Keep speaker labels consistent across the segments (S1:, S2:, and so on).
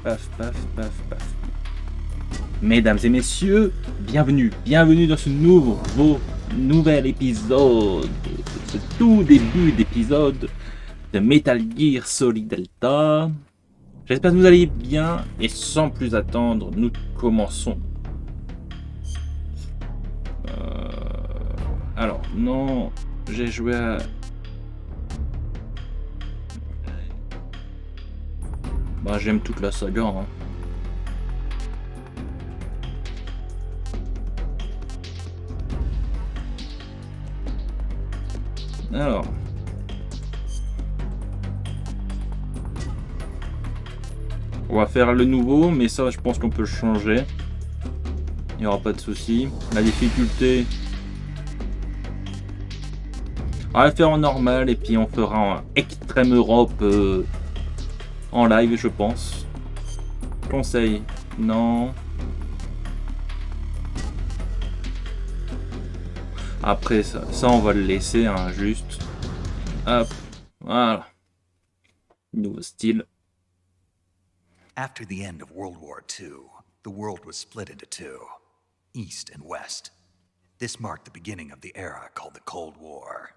S1: paf, paf, paf, paf. Mesdames et messieurs, bienvenue dans ce nouvel épisode, ce tout début d'épisode de metalgearsolidsnakeeater. J'espère que vous allez bien et sans plus attendre, nous commençons. Alors, non, j'ai joué à... Bah, j'aime toute la saga, hein. Alors... On va faire le nouveau, mais ça, je pense qu'on peut le changer. Il n'y aura pas de souci. La difficulté... On va le faire en normal, et puis on fera en Extrême Europe en live, je pense. Conseil, non. Après, ça on va le laisser, hein, juste. Hop, voilà. Nouveau style.
S2: After the end of World War II, the world was split into two, East and West. This marked the beginning of the era called the Cold War.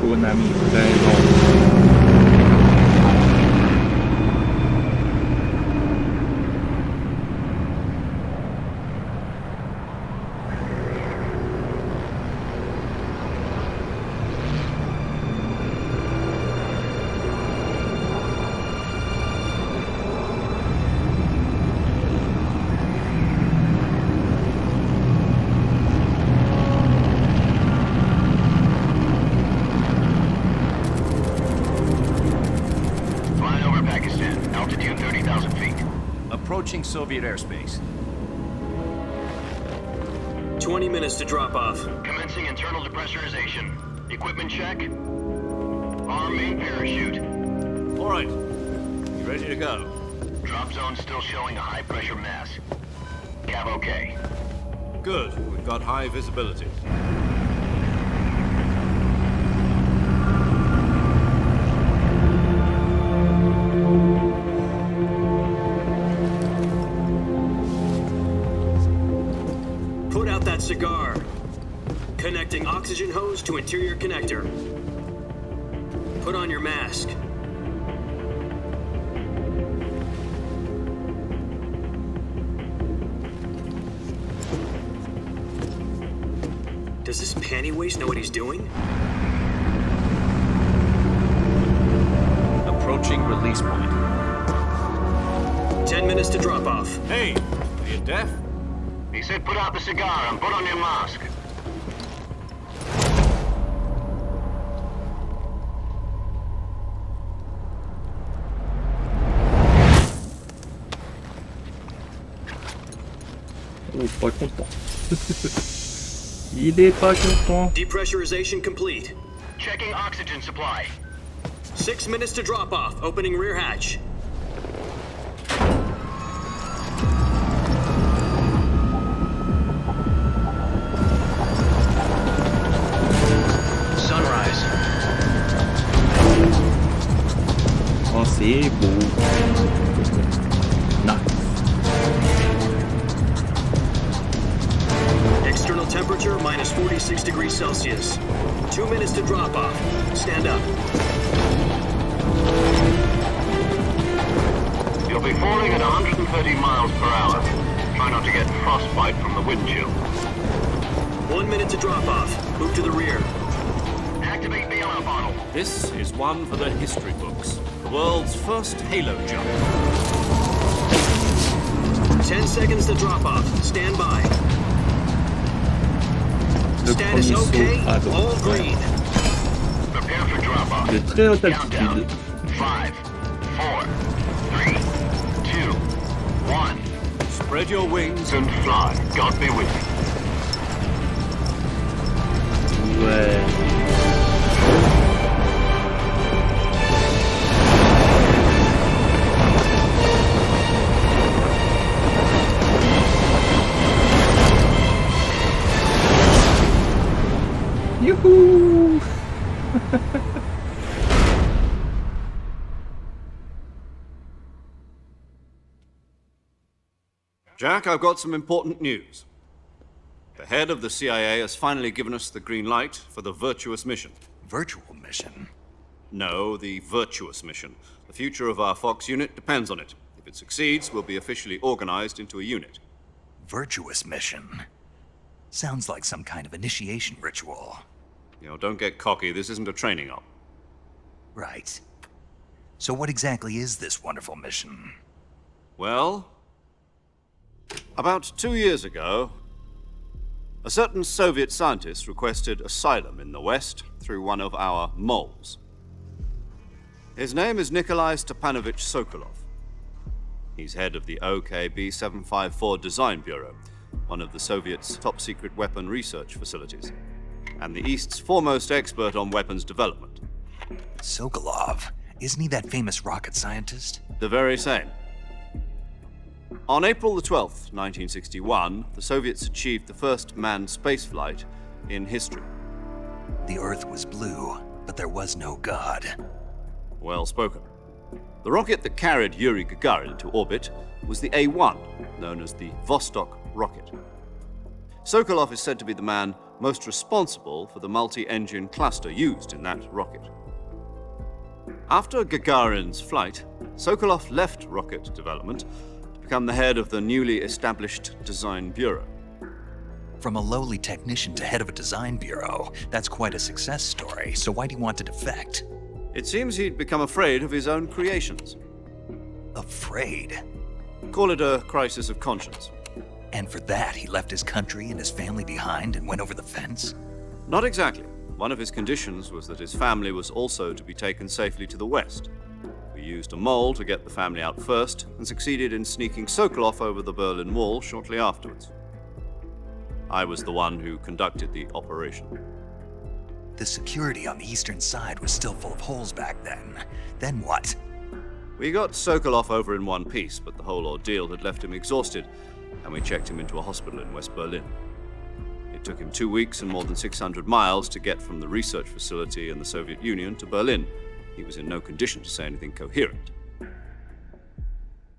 S1: Konami, présent.
S3: Soviet airspace.
S4: 20 minutes to drop off.
S5: Commencing internal depressurization. Equipment check. Arm main parachute.
S3: All right. You ready to go?
S5: Drop zone still showing a high pressure mass. Cav okay.
S3: Good. We've got high visibility.
S4: Cigar. Connecting oxygen hose to interior connector. Put on your mask. Does this panty waste know what he's doing?
S3: Approaching release point.
S4: 10 minutes to drop off.
S3: Hey, are you deaf?
S5: He said put out the cigar and put on your mask.
S1: Oh, pas content. Il est pas content.
S4: Depressurization complete.
S5: Checking oxygen supply.
S4: 6 minutes to drop off. Opening rear hatch.
S1: C'est beau. Nice.
S4: External temperature minus 46 degrees Celsius. 2 minutes to drop off. Stand up.
S5: You'll be falling at 130 miles per hour. Try not to get frostbite from the wind chill.
S4: 1 minute to drop off. Move to the rear.
S5: Activate bailout bottle.
S3: This is one for the history books. The world's first halo jump.
S4: 10 seconds to drop off. Stand by. Status okay. All green.
S5: Prepare for drop off.
S1: De très haute altitude.
S5: 5, 4, 3, 2, 1.
S3: Spread your wings
S5: and fly. God be with you.
S1: Ouais. Youhou!
S3: Jack, I've got some important news. The head of the CIA has finally given us the green light for the virtuous mission.
S2: Virtual mission?
S3: No, the virtuous mission. The future of our F.O.X unit depends on it. If it succeeds, we'll be officially organized into a unit.
S2: Virtuous mission? Sounds like some kind of initiation ritual.
S3: You know, don't get cocky. This isn't a training op.
S2: Right. So what exactly is this wonderful mission?
S3: Well, about 2 years ago, a certain Soviet scientist requested asylum in the West through one of our moles. His name is Nikolai Stepanovich Sokolov. He's head of the OKB 754 Design Bureau, one of the Soviets' top-secret weapon research facilities, and the East's foremost expert on weapons development.
S2: Sokolov? Isn't he that famous rocket scientist?
S3: The very same. On April the 12th, 1961, the Soviets achieved the first manned spaceflight in history.
S2: The Earth was blue, but there was no God.
S3: Well spoken. The rocket that carried Yuri Gagarin into orbit was the A-1, known as the Vostok rocket. Sokolov is said to be the man most responsible for the multi-engine cluster used in that rocket. After Gagarin's flight, Sokolov left rocket development to become the head of the newly established Design Bureau.
S2: From a lowly technician to head of a design bureau, that's quite a success story, so why do you want to defect?
S3: It seems he'd become afraid of his own creations.
S2: Afraid?
S3: Call it a crisis of conscience.
S2: And for that, he left his country and his family behind and went over the fence?
S3: Not exactly. One of his conditions was that his family was also to be taken safely to the West. We used a mole to get the family out first and succeeded in sneaking Sokolov over the Berlin Wall shortly afterwards. I was the one who conducted the operation.
S2: The security on the eastern side was still full of holes back then. Then what?
S3: We got Sokolov over in one piece, but the whole ordeal had left him exhausted, and we checked him into a hospital in West Berlin. It took him 2 weeks and more than 600 miles to get from the research facility in the Soviet Union to Berlin. He was in no condition to say anything coherent.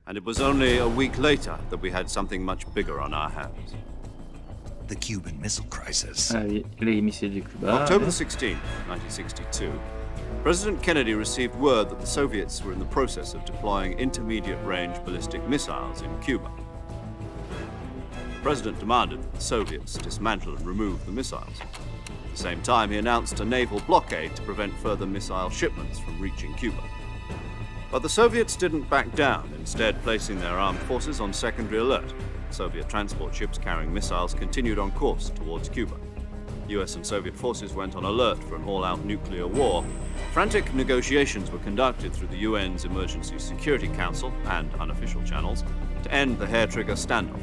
S3: And it was only a week later that we had something much bigger on our hands.
S2: The Cuban Missile Crisis.
S1: Ah oui, les missiles du Cuba.
S3: October 16, 1962, President Kennedy received word that the Soviets were in the process of deploying intermediate-range ballistic missiles in Cuba. The President demanded that the Soviets dismantle and remove the missiles. At the same time, he announced a naval blockade to prevent further missile shipments from reaching Cuba. But the Soviets didn't back down, instead placing their armed forces on secondary alert. Soviet transport ships carrying missiles continued on course towards Cuba. US and Soviet forces went on alert for an all-out nuclear war. Frantic negotiations were conducted through the UN's Emergency Security Council and unofficial channels to end the hair-trigger standoff.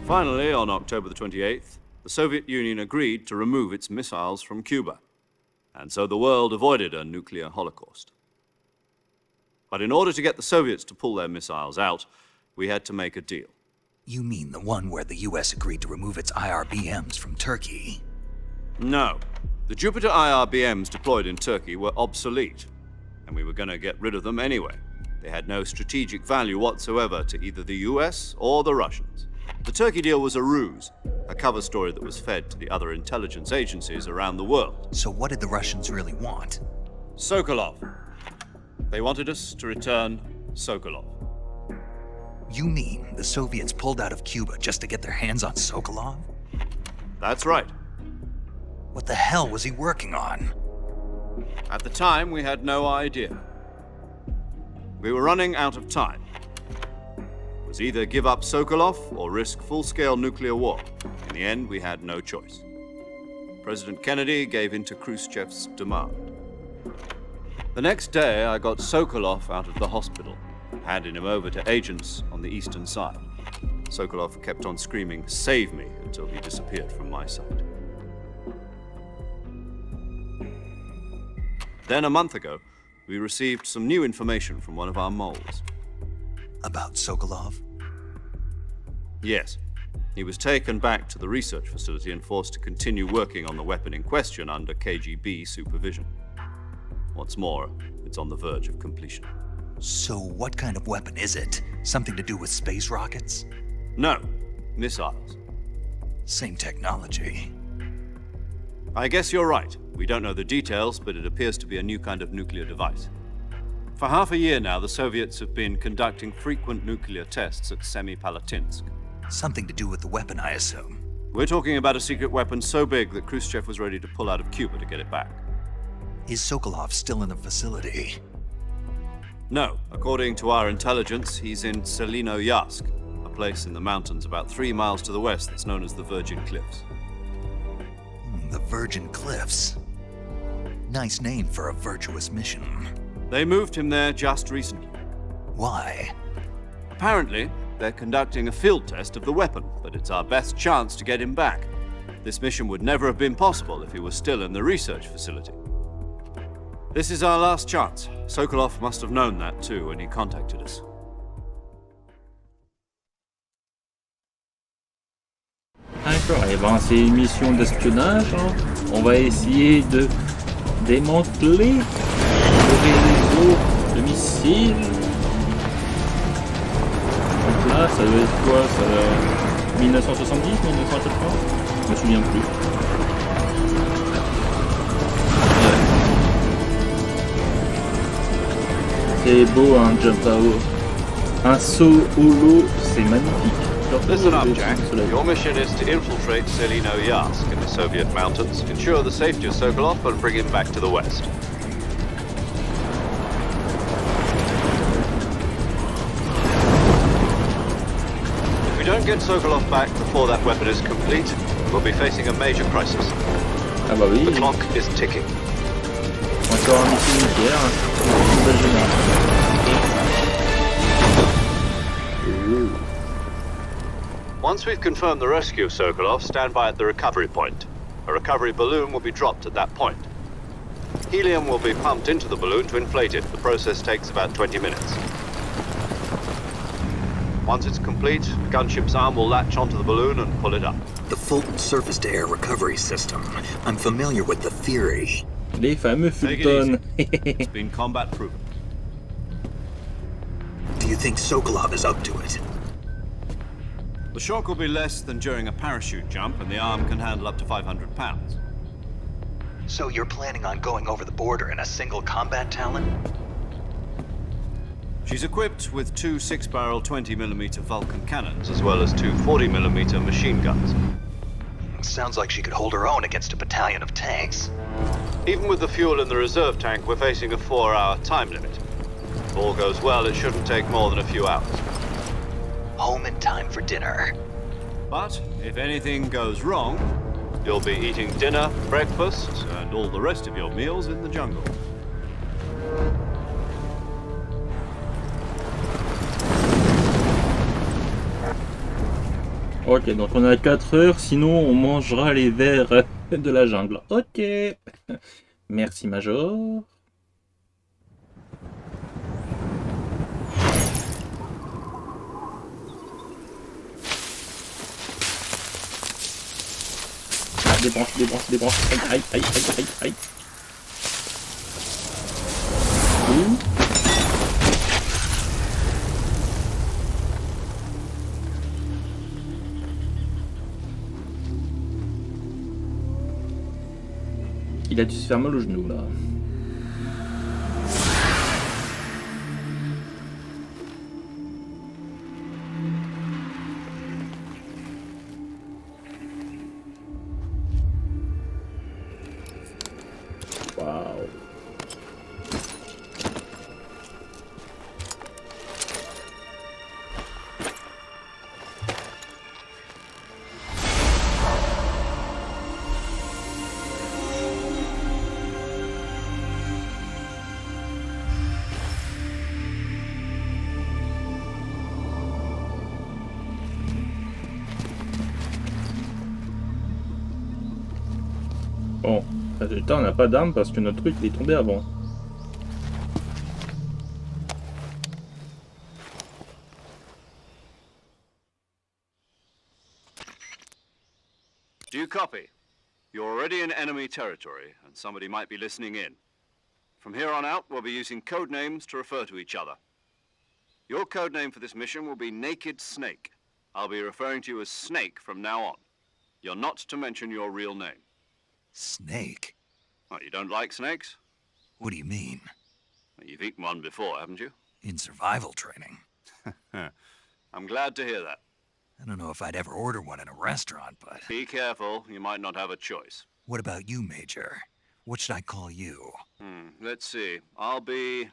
S3: Finally, on October the 28th, the Soviet Union agreed to remove its missiles from Cuba. And so the world avoided a nuclear holocaust. But in order to get the Soviets to pull their missiles out, we had to make a deal.
S2: You mean the one where the US agreed to remove its IRBMs from Turkey?
S3: No. The Jupiter IRBMs deployed in Turkey were obsolete, and we were going to get rid of them anyway. They had no strategic value whatsoever to either the US or the Russians. The Turkey deal was a ruse, a cover story that was fed to the other intelligence agencies around the world.
S2: So what did the Russians really want?
S3: Sokolov. They wanted us to return Sokolov.
S2: You mean the Soviets pulled out of Cuba just to get their hands on Sokolov?
S3: That's right.
S2: What the hell was he working on?
S3: At the time, we had no idea. We were running out of time. It was either give up Sokolov or risk full-scale nuclear war. In the end, we had no choice. President Kennedy gave in to Khrushchev's demand. The next day, I got Sokolov out of the hospital, handing him over to agents on the eastern side. Sokolov kept on screaming, "Save me," until he disappeared from my sight. Then a month ago, we received some new information from one of our moles.
S2: About Sokolov?
S3: Yes. He was taken back to the research facility and forced to continue working on the weapon in question under KGB supervision. What's more, it's on the verge of completion.
S2: So what kind of weapon is it? Something to do with space rockets?
S3: No, missiles.
S2: Same technology.
S3: I guess you're right. We don't know the details, but it appears to be a new kind of nuclear device. For half a year now, the Soviets have been conducting frequent nuclear tests at Semipalatinsk.
S2: Something to do with the weapon, I assume.
S3: We're talking about a secret weapon so big that Khrushchev was ready to pull out of Cuba to get it back.
S2: Is Sokolov still in the facility?
S3: No, according to our intelligence, he's in Selinoyarsk, a place in the mountains about 3 miles to the west that's known as the Virgin Cliffs.
S2: The Virgin Cliffs. Nice name for a virtuous mission.
S3: They moved him there just recently.
S2: Why?
S3: Apparently, they're conducting a field test of the weapon, but it's our best chance to get him back. This mission would never have been possible if he was still in the research facility. This is our last chance. Sokolov must have known that too when he contacted us.
S1: D'accord, et ben c'est une mission d'espionnage. Hein. On va essayer de démanteler le réseau de missiles. Donc là, ça doit être quoi? Ça doit être 1970, 1980? Je me souviens plus. Ouais. C'est beau un jump à eau. Un saut au lot, c'est magnifique.
S3: Listen up, Jack. Your mission is to infiltrate Selinoyarsk in the Soviet mountains, ensure the safety of Sokolov, and bring him back to the west. If we don't get Sokolov back before that weapon is complete, we'll be facing a major crisis.
S1: Ah bah oui.
S3: The clock is ticking.
S1: Encore un missile nucléaire.
S3: Once we've confirmed the rescue of Sokolov, stand by at the recovery point. A recovery balloon will be dropped at that point. Helium will be pumped into the balloon to inflate it. The process takes about 20 minutes. Once it's complete, the gunship's arm will latch onto the balloon and pull it up.
S2: The Fulton surface-to-air recovery system. I'm familiar with the theory.
S1: Les fameux Fulton.
S3: It's been combat proven.
S2: Do you think Sokolov is up to it?
S3: The shock will be less than during a parachute jump, and the arm can handle up to 500 pounds.
S2: So you're planning on going over the border in a single combat Talon?
S3: She's equipped with 2 6-barrel 20mm Vulcan cannons, as well as 2 40mm machine guns.
S2: Sounds like she could hold her own against a battalion of tanks.
S3: Even with the fuel in the reserve tank, we're facing a 4-hour time limit. If all goes well, it shouldn't take more than a few hours.
S2: Home in time for dinner.
S3: But if anything goes wrong, you'll be eating dinner, breakfast, and all the rest of your meals in the jungle.
S1: Ok, donc on a 4 heures, sinon on mangera les vers de la jungle. Ok. Merci Major. Débranche. Aïe. Ouh. Il a dû se faire mal au genou là. Waouh. Bon, résultat, on n'a pas d'arme parce que notre truc il est tombé avant.
S3: You're already in enemy territory, and somebody might be listening in. From here on out, we'll be using code names to refer to each other. Your code name for this mission will be Naked Snake. I'll be referring to you as Snake from now on. You're not to mention your real name.
S2: Snake?
S3: What, you don't like snakes?
S2: What do you mean?
S3: Well, you've eaten one before, haven't you?
S2: In survival training?
S3: I'm glad to hear that.
S2: I don't know if I'd ever order one in a restaurant, but...
S3: Be careful, you might not have a choice.
S2: What about you, Major? What should I call you?
S3: Let's see. I'll be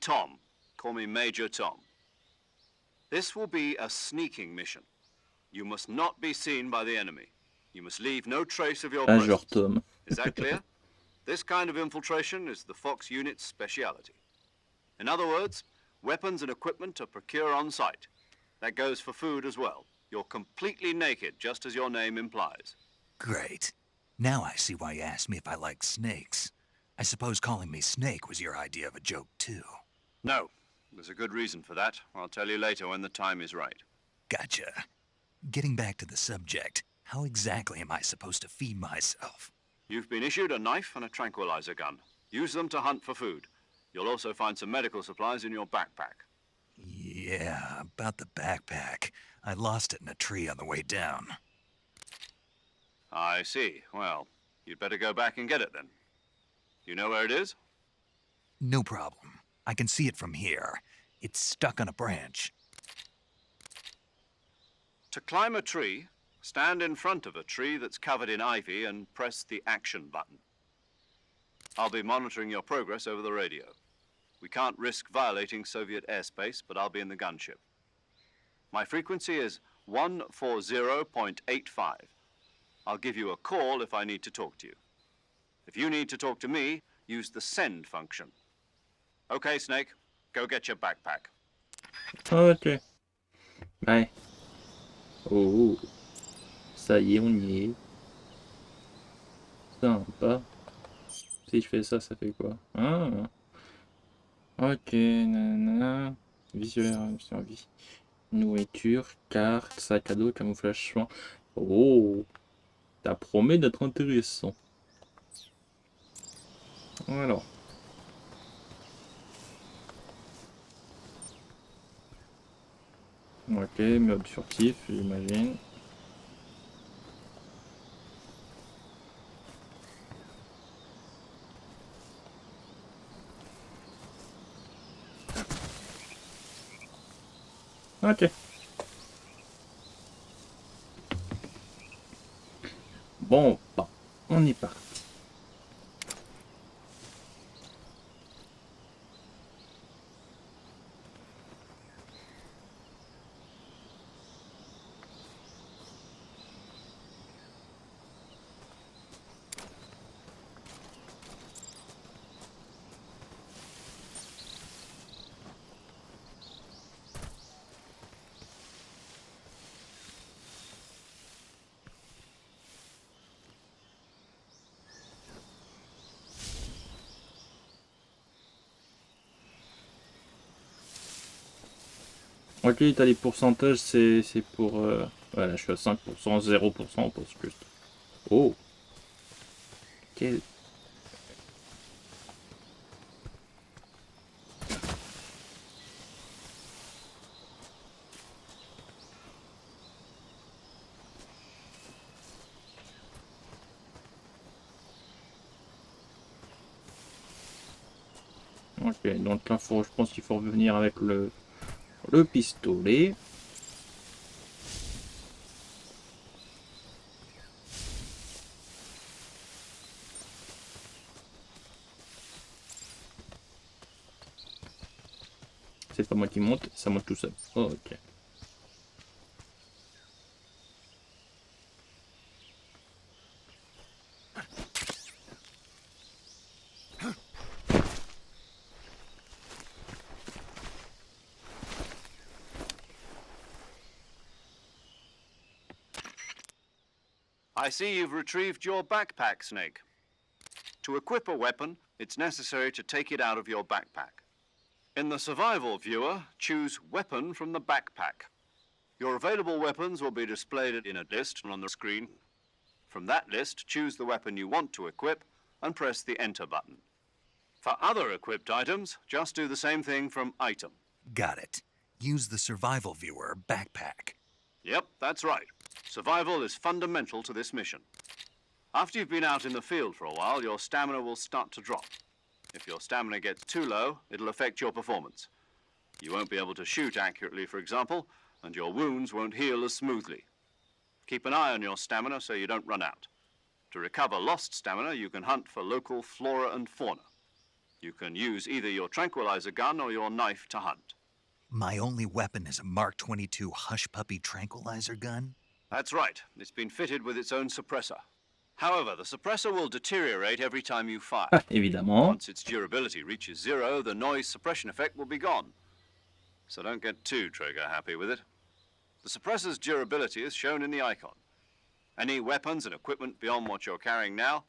S3: Tom. Call me Major Tom. This will be a sneaking mission. You must not be seen by the enemy. You must leave no trace of your
S1: Un genre
S3: presence.
S1: Tom.
S3: Is that clear? This kind of infiltration is the F.O.X unit's speciality. In other words, weapons and equipment are procured on site. That goes for food as well. You're completely naked, just as your name implies.
S2: Great. Now I see why you asked me if I like snakes. I suppose calling me Snake was your idea of a joke, too.
S3: No, there's a good reason for that. I'll tell you later when the time is right.
S2: Gotcha. Getting back to the subject, how exactly am I supposed to feed myself?
S3: You've been issued a knife and a tranquilizer gun. Use them to hunt for food. You'll also find some medical supplies in your backpack.
S2: Yeah, about the backpack. I lost it in a tree on the way down.
S3: I see. Well, you'd better go back and get it then. You know where it is?
S2: No problem. I can see it from here. It's stuck on a branch.
S3: To climb a tree, stand in front of a tree that's covered in ivy and press the action button. I'll be monitoring your progress over the radio. We can't risk violating Soviet airspace, but I'll be in the gunship. My frequency is 140.85. I'll give you a call if I need to talk to you. If you need to talk to me, use the send function. Okay, Snake, go get your backpack.
S1: Ok. Ouais. Oh. Ça y est, on y est. Sympa. Si je fais ça, ça fait quoi? Ah. Ok, nanana. Visuel, survie. Nourriture, carte, sac à dos, camouflage soin. Oh. Ça promet d'être intéressant. Alors. Ok, mode furtif, j'imagine. Ok. Bon, bah, on est parti. Ok, t'as les pourcentages, c'est pour... Voilà, je suis à 5%, 0% parce que... Oh. Quel... Ok, donc là, je pense qu'il faut revenir avec le pistolet. C'est pas moi qui monte, ça monte tout seul. Oh, ok.
S3: I see you've retrieved your backpack, Snake. To equip a weapon, it's necessary to take it out of your backpack. In the survival viewer, choose Weapon from the backpack. Your available weapons will be displayed in a list on the screen. From that list, choose the weapon you want to equip and press the Enter button. For other equipped items, just do the same thing from Item.
S2: Got it. Use the survival viewer backpack.
S3: Yep, that's right. Survival is fundamental to this mission. After you've been out in the field for a while, your stamina will start to drop. If your stamina gets too low, it'll affect your performance. You won't be able to shoot accurately, for example, and your wounds won't heal as smoothly. Keep an eye on your stamina so you don't run out. To recover lost stamina, you can hunt for local flora and fauna. You can use either your tranquilizer gun or your knife to hunt.
S2: My only weapon is a Mark 22 Hush Puppy tranquilizer gun?
S3: That's right. It's been fitted with its own suppressor. However, the suppressor will deteriorate every time you fire.
S1: Évidemment.
S3: Once its durability reaches 0, the noise suppression effect will be gone. So don't get too trigger-happy with it. The suppressor's durability is shown in the icon. Any weapons and equipment beyond what you're carrying now,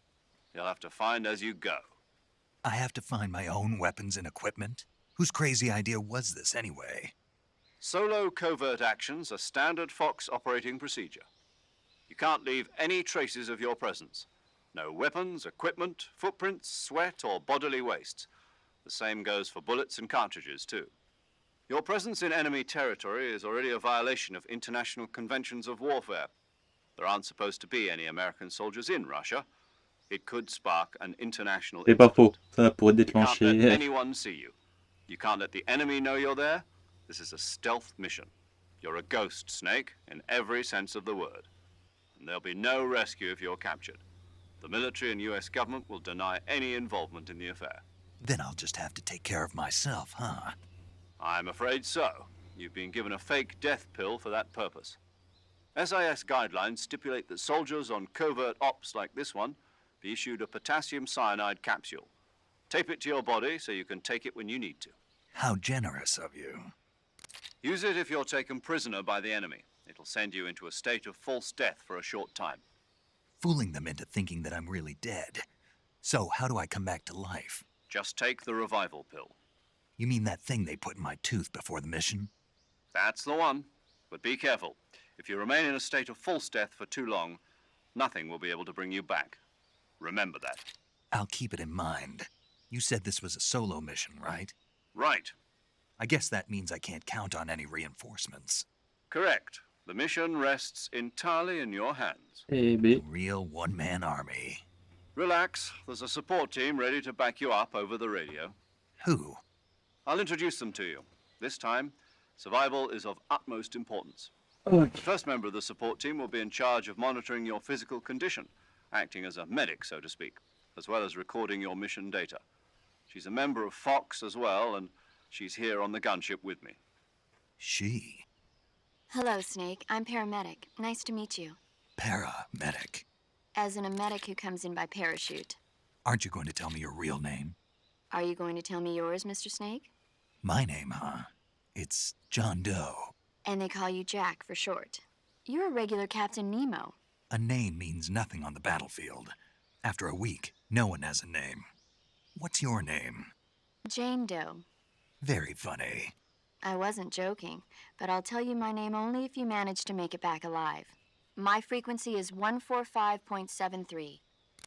S3: you'll have to find as you go.
S2: I have to find my own weapons and equipment? Whose crazy idea was this anyway?
S3: Solo covert actions are standard F.O.X operating procedure. You can't leave any traces of your presence. No weapons, equipment, footprints, sweat, or bodily wastes. The same goes for bullets and cartridges, too. Your presence in enemy territory is already a violation of international conventions of warfare. There aren't supposed to be any American soldiers in Russia. It could spark an international
S1: C'est pas
S3: incident.
S1: faux. Ça pourrait
S3: You can't let
S1: déclencher.
S3: anyone see you. You can't let the enemy know you're there. This is a stealth mission. You're a ghost, Snake, in every sense of the word. And there'll be no rescue if you're captured. The military and US government will deny any involvement in the affair.
S2: Then I'll just have to take care of myself, huh?
S3: I'm afraid so. You've been given a fake death pill for that purpose. SIS guidelines stipulate that soldiers on covert ops like this one be issued a potassium cyanide capsule. Tape it to your body so you can take it when you need to.
S2: How generous of you.
S3: Use it if you're taken prisoner by the enemy. It'll send you into a state of false death for a short time.
S2: Fooling them into thinking that I'm really dead. So how do I come back to life?
S3: Just take the revival pill.
S2: You mean that thing they put in my tooth before the mission?
S3: That's the one. But be careful. If you remain in a state of false death for too long, nothing will be able to bring you back. Remember that.
S2: I'll keep it in mind. You said this was a solo mission, right?
S3: Right.
S2: I guess that means I can't count on any reinforcements.
S3: Correct. The mission rests entirely in your hands.
S1: Eh B.
S2: Real one-man army.
S3: Relax. There's a support team ready to back you up over the radio.
S2: Who?
S3: I'll introduce them to you. This time, survival is of utmost importance.
S1: Ok.
S3: The first member of the support team will be in charge of monitoring your physical condition, acting as a medic, so to speak, as well as recording your mission data. She's a member of F.O.X as well, and she's here on the gunship with me.
S2: She.
S6: Hello, Snake. I'm paramedic. Nice to meet you.
S2: Paramedic.
S6: As in a medic who comes in by parachute.
S2: Aren't you going to tell me your real name?
S6: Are you going to tell me yours, Mr. Snake?
S2: My name, huh? It's John Doe.
S6: And they call you Jack for short. You're a regular Captain Nemo.
S2: A name means nothing on the battlefield. After a week, no one has a name. What's your name?
S6: Jane Doe.
S2: Very funny.
S6: I wasn't joking, but I'll tell you my name only if you manage to make it back alive. My frequency is 145.73.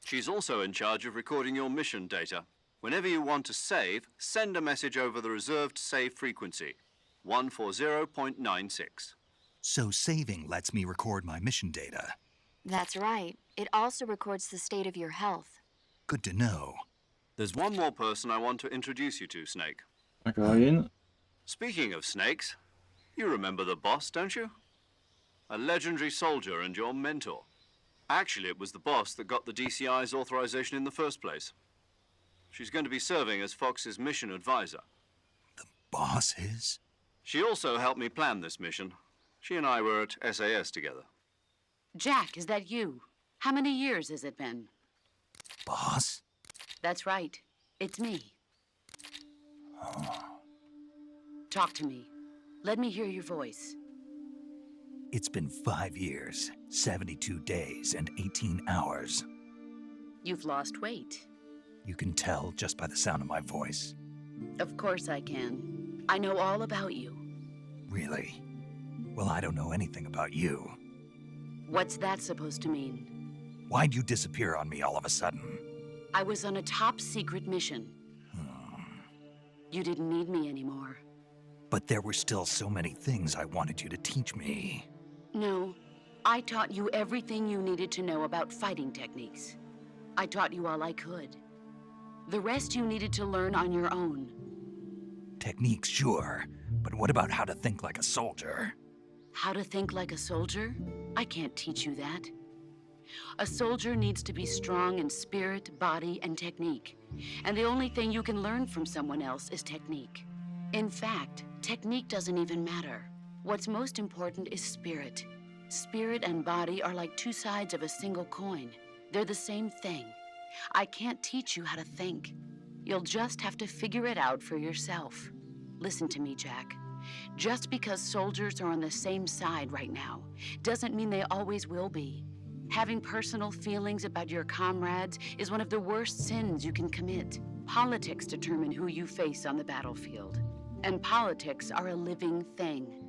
S3: She's also in charge of recording your mission data. Whenever you want to save, send a message over the reserved save frequency, 140.96.
S2: So saving lets me record my mission data.
S6: That's right. It also records the state of your health.
S2: Good to know.
S3: There's one more person I want to introduce you to, Snake.
S1: Encore une.
S3: Speaking of snakes, you remember the boss, don't you? A legendary soldier and your mentor. Actually, it was the boss that got the DCI's authorization in the first place. She's going to be serving as F.O.X's mission advisor.
S2: The boss is?
S3: She also helped me plan this mission. She and I were at SAS together.
S7: Jack, is that you? How many years has it been?
S2: Boss?
S7: That's right. It's me. Talk to me. Let me hear your voice.
S2: It's been 5 years, 72 days, and 18 hours.
S7: You've lost weight.
S2: You can tell just by the sound of my voice.
S7: Of course I can. I know all about you.
S2: Really? Well, I don't know anything about you.
S7: What's that supposed to mean?
S2: Why'd you disappear on me all of a sudden?
S7: I was on a top-secret mission. You didn't need me anymore.
S2: But there were still so many things I wanted you to teach me.
S7: No, I taught you everything you needed to know about fighting techniques. I taught you all I could. The rest you needed to learn on your own.
S2: Techniques, sure. But what about how to think like a soldier?
S7: How to think like a soldier? I can't teach you that. A soldier needs to be strong in spirit, body, and technique. And the only thing you can learn from someone else is technique. In fact, technique doesn't even matter. What's most important is spirit. Spirit and body are like two sides of a single coin. They're the same thing. I can't teach you how to think. You'll just have to figure it out for yourself. Listen to me, Jack. Just because soldiers are on the same side right now doesn't mean they always will be. Having personal feelings about your comrades is one of the worst sins you can commit. Politics determine who you face on the battlefield. And politics are a living thing.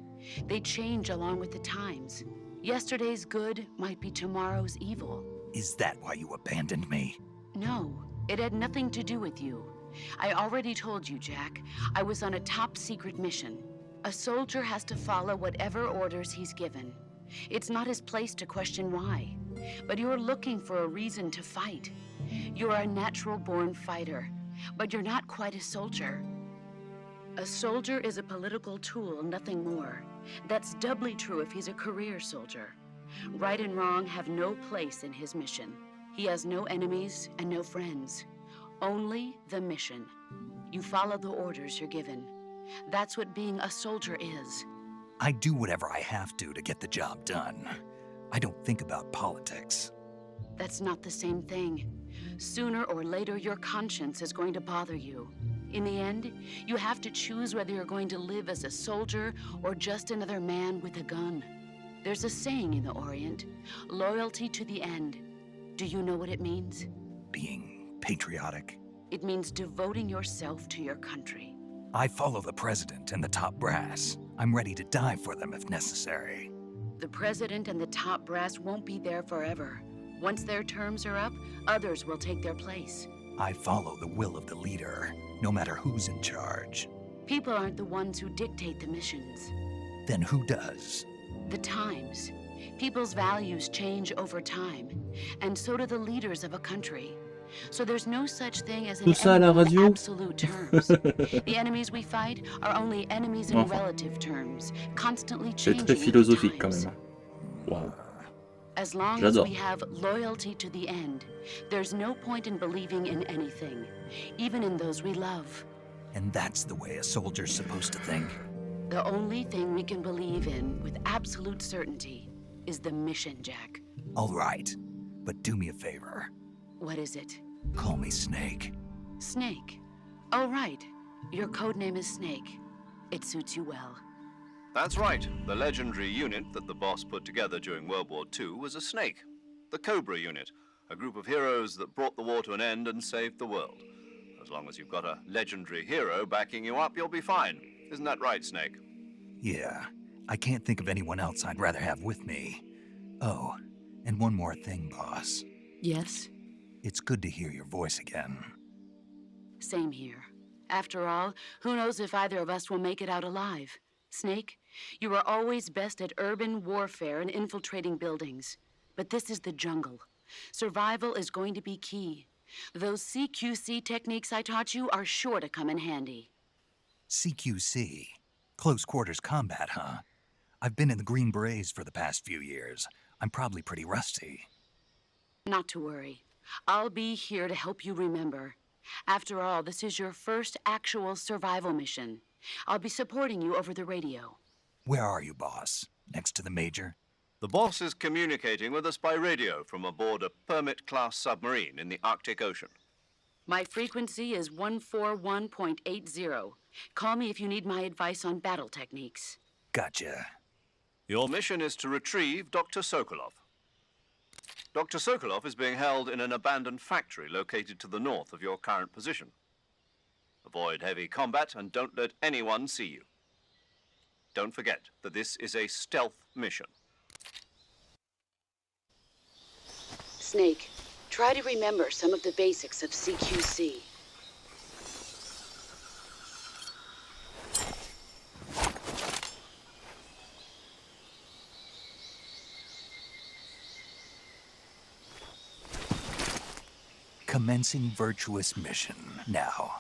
S7: They change along with the times. Yesterday's good might be tomorrow's evil.
S2: Is that why you abandoned me?
S7: No, it had nothing to do with you. I already told you, Jack. I was on a top-secret mission. A soldier has to follow whatever orders he's given. It's not his place to question why. But you're looking for a reason to fight. You're a natural-born fighter, but you're not quite a soldier. A soldier is a political tool, nothing more. That's doubly true if he's a career soldier. Right and wrong have no place in his mission. He has no enemies and no friends. Only the mission. You follow the orders you're given. That's what being a soldier is.
S2: I do whatever I have to get the job done. I don't think about politics.
S7: That's not the same thing. Sooner or later, your conscience is going to bother you. In the end, you have to choose whether you're going to live as a soldier or just another man with a gun. There's a saying in the Orient, loyalty to the end. Do you know what it means?
S2: Being patriotic.
S7: It means devoting yourself to your country.
S2: I follow the president and the top brass. I'm ready to die for them if necessary.
S7: The president and the top brass won't be there forever. Once their terms are up, others will take their place.
S2: I follow the will of the leader, no matter who's in charge.
S7: People aren't the ones who dictate the missions.
S2: Then who does?
S7: The times. People's values change over time, and so do the leaders of a country. So there's no such thing as an
S1: Tout ça à la
S7: enemy in
S1: radio?
S7: absolute terms. The enemies we fight are only enemies in relative terms, constantly
S1: C'est
S7: changing
S1: très
S7: with
S1: philosophique
S7: the
S1: quand
S7: times.
S1: même. Wow.
S7: As long as
S1: J'adore.
S7: we have loyalty to the end, there's no point in believing in anything, even in those we love.
S2: And that's the way a soldier's supposed to think.
S7: The only thing we can believe in with absolute certainty is the mission, Jack.
S2: All right, but do me a favor.
S7: What is it?
S2: Call me Snake.
S7: Snake. Oh, right. Your code name is Snake. It suits you well.
S3: That's right. The legendary unit that the boss put together during World War II was a snake. The Cobra unit, a group of heroes that brought the war to an end and saved the world. As long as you've got a legendary hero backing you up, you'll be fine. Isn't that right, Snake?
S2: Yeah, I can't think of anyone else I'd rather have with me. Oh, and one more thing, boss.
S7: Yes?
S2: It's good to hear your voice again.
S7: Same here. After all, who knows if either of us will make it out alive? Snake, you are always best at urban warfare and infiltrating buildings. But this is the jungle. Survival is going to be key. Those CQC techniques I taught you are sure to come in handy.
S2: CQC? Close quarters combat, huh? I've been in the Green Berets for the past few years. I'm probably pretty rusty.
S7: Not to worry. I'll be here to help you remember. After all, this is your first actual survival mission. I'll be supporting you over the radio.
S2: Where are you, boss? Next to the Major?
S3: The boss is communicating with us by radio from aboard a Permit-class submarine in the Arctic Ocean.
S7: My frequency is 141.80. Call me if you need my advice on battle techniques.
S2: Gotcha.
S3: Your mission is to retrieve Dr. Sokolov. Dr. Sokolov is being held in an abandoned factory located to the north of your current position. Avoid heavy combat and don't let anyone see you. Don't forget that this is a stealth mission.
S7: Snake, try to remember some of the basics of CQC.
S2: Commencing virtuous mission now.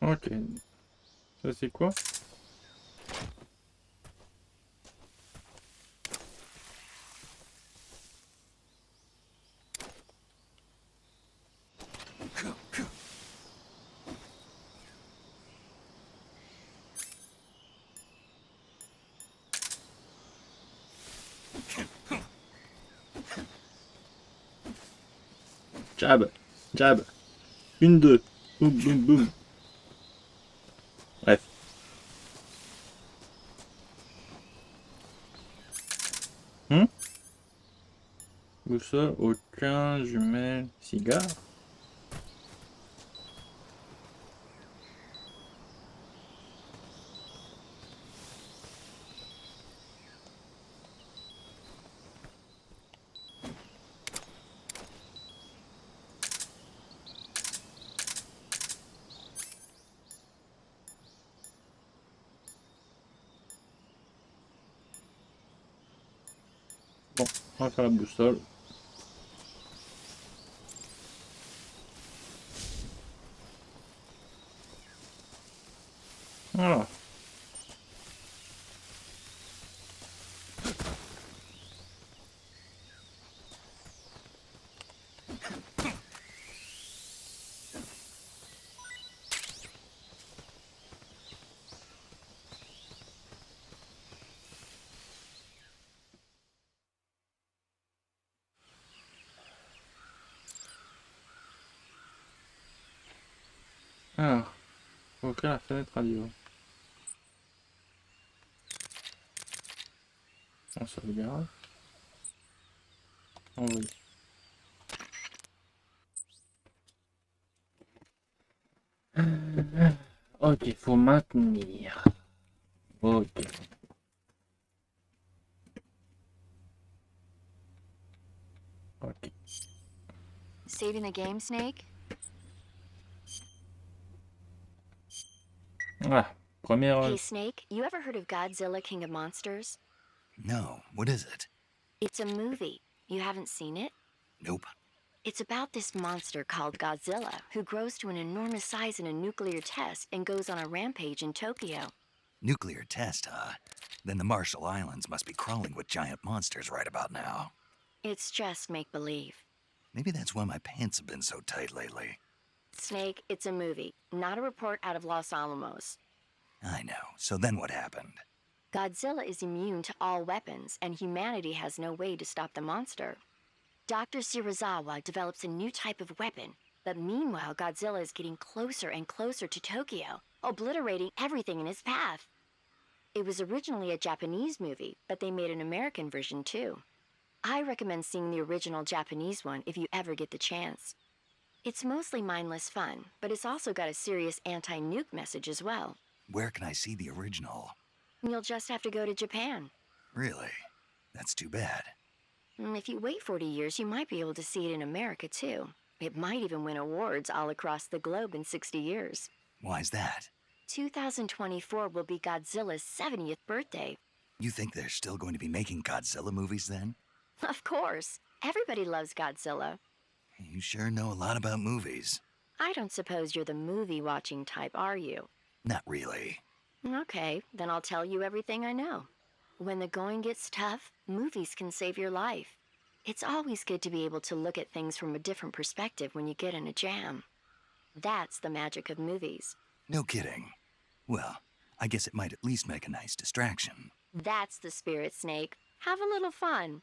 S1: Ok. Ça c'est quoi? Jab, jab. 1, 2. Boum, boum, boum. Bref. Boussole, aucun, jumelle, cigare. Bon, on va faire la boussole. Voilà. Alors, faut ouvrir la fenêtre radio. On sauvegarde. Envoyer. Ok, faut maintenir. Ok. Ok.
S6: Saving the game, Snake?
S1: Ah, première.
S6: Hey, Snake, you ever heard of Godzilla, King of Monsters?
S2: No, what is it?
S6: It's a movie. You haven't seen it?
S2: Nope.
S6: It's about this monster called Godzilla, who grows to an enormous size in a nuclear test and goes on a rampage in Tokyo.
S2: Nuclear test, huh? Then the Marshall Islands must be crawling with giant monsters right about now.
S6: It's just make-believe.
S2: Maybe that's why my pants have been so tight lately.
S6: Snake, it's a movie, not a report out of Los Alamos.
S2: I know. So then what happened?
S6: Godzilla is immune to all weapons, and humanity has no way to stop the monster. Dr. Shirazawa develops a new type of weapon, but meanwhile Godzilla is getting closer and closer to Tokyo, obliterating everything in his path. It was originally a Japanese movie, but they made an American version too. I recommend seeing the original Japanese one if you ever get the chance. It's mostly mindless fun, but it's also got a serious anti-nuke message as well.
S2: Where can I see the original?
S6: You'll just have to go to Japan.
S2: Really? That's too bad.
S6: If you wait 40 years, you might be able to see it in America, too. It might even win awards all across the globe in 60 years.
S2: Why's that?
S6: 2024 will be Godzilla's 70th birthday.
S2: You think they're still going to be making Godzilla movies then?
S6: Of course. Everybody loves Godzilla.
S2: You sure know a lot about movies.
S6: I don't suppose you're the movie-watching type, are you?
S2: Not really.
S6: Okay, then I'll tell you everything I know. When the going gets tough, movies can save your life. It's always good to be able to look at things from a different perspective when you get in a jam. That's the magic of movies.
S2: No kidding. Well, I guess it might at least make a nice distraction.
S6: That's the spirit, Snake. Have a little fun.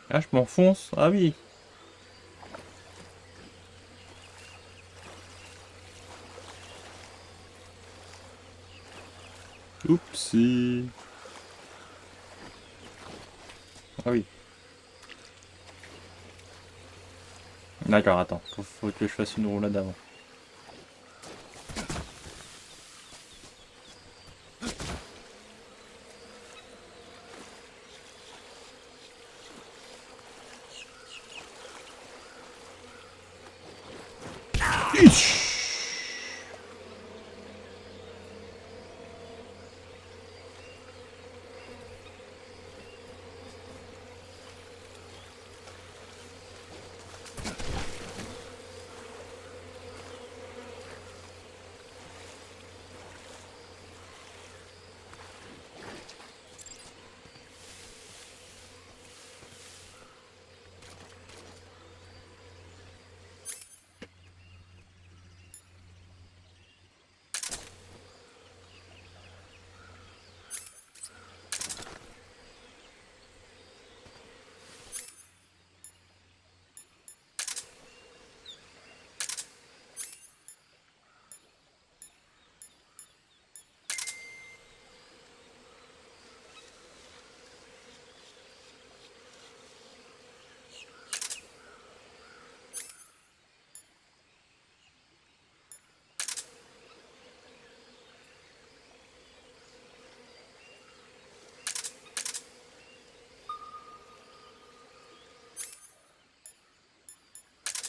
S1: Ah, je m'enfonce. Ah oui. Oupsie. Ah oui. D'accord, attends. Faut que je fasse une roulade avant.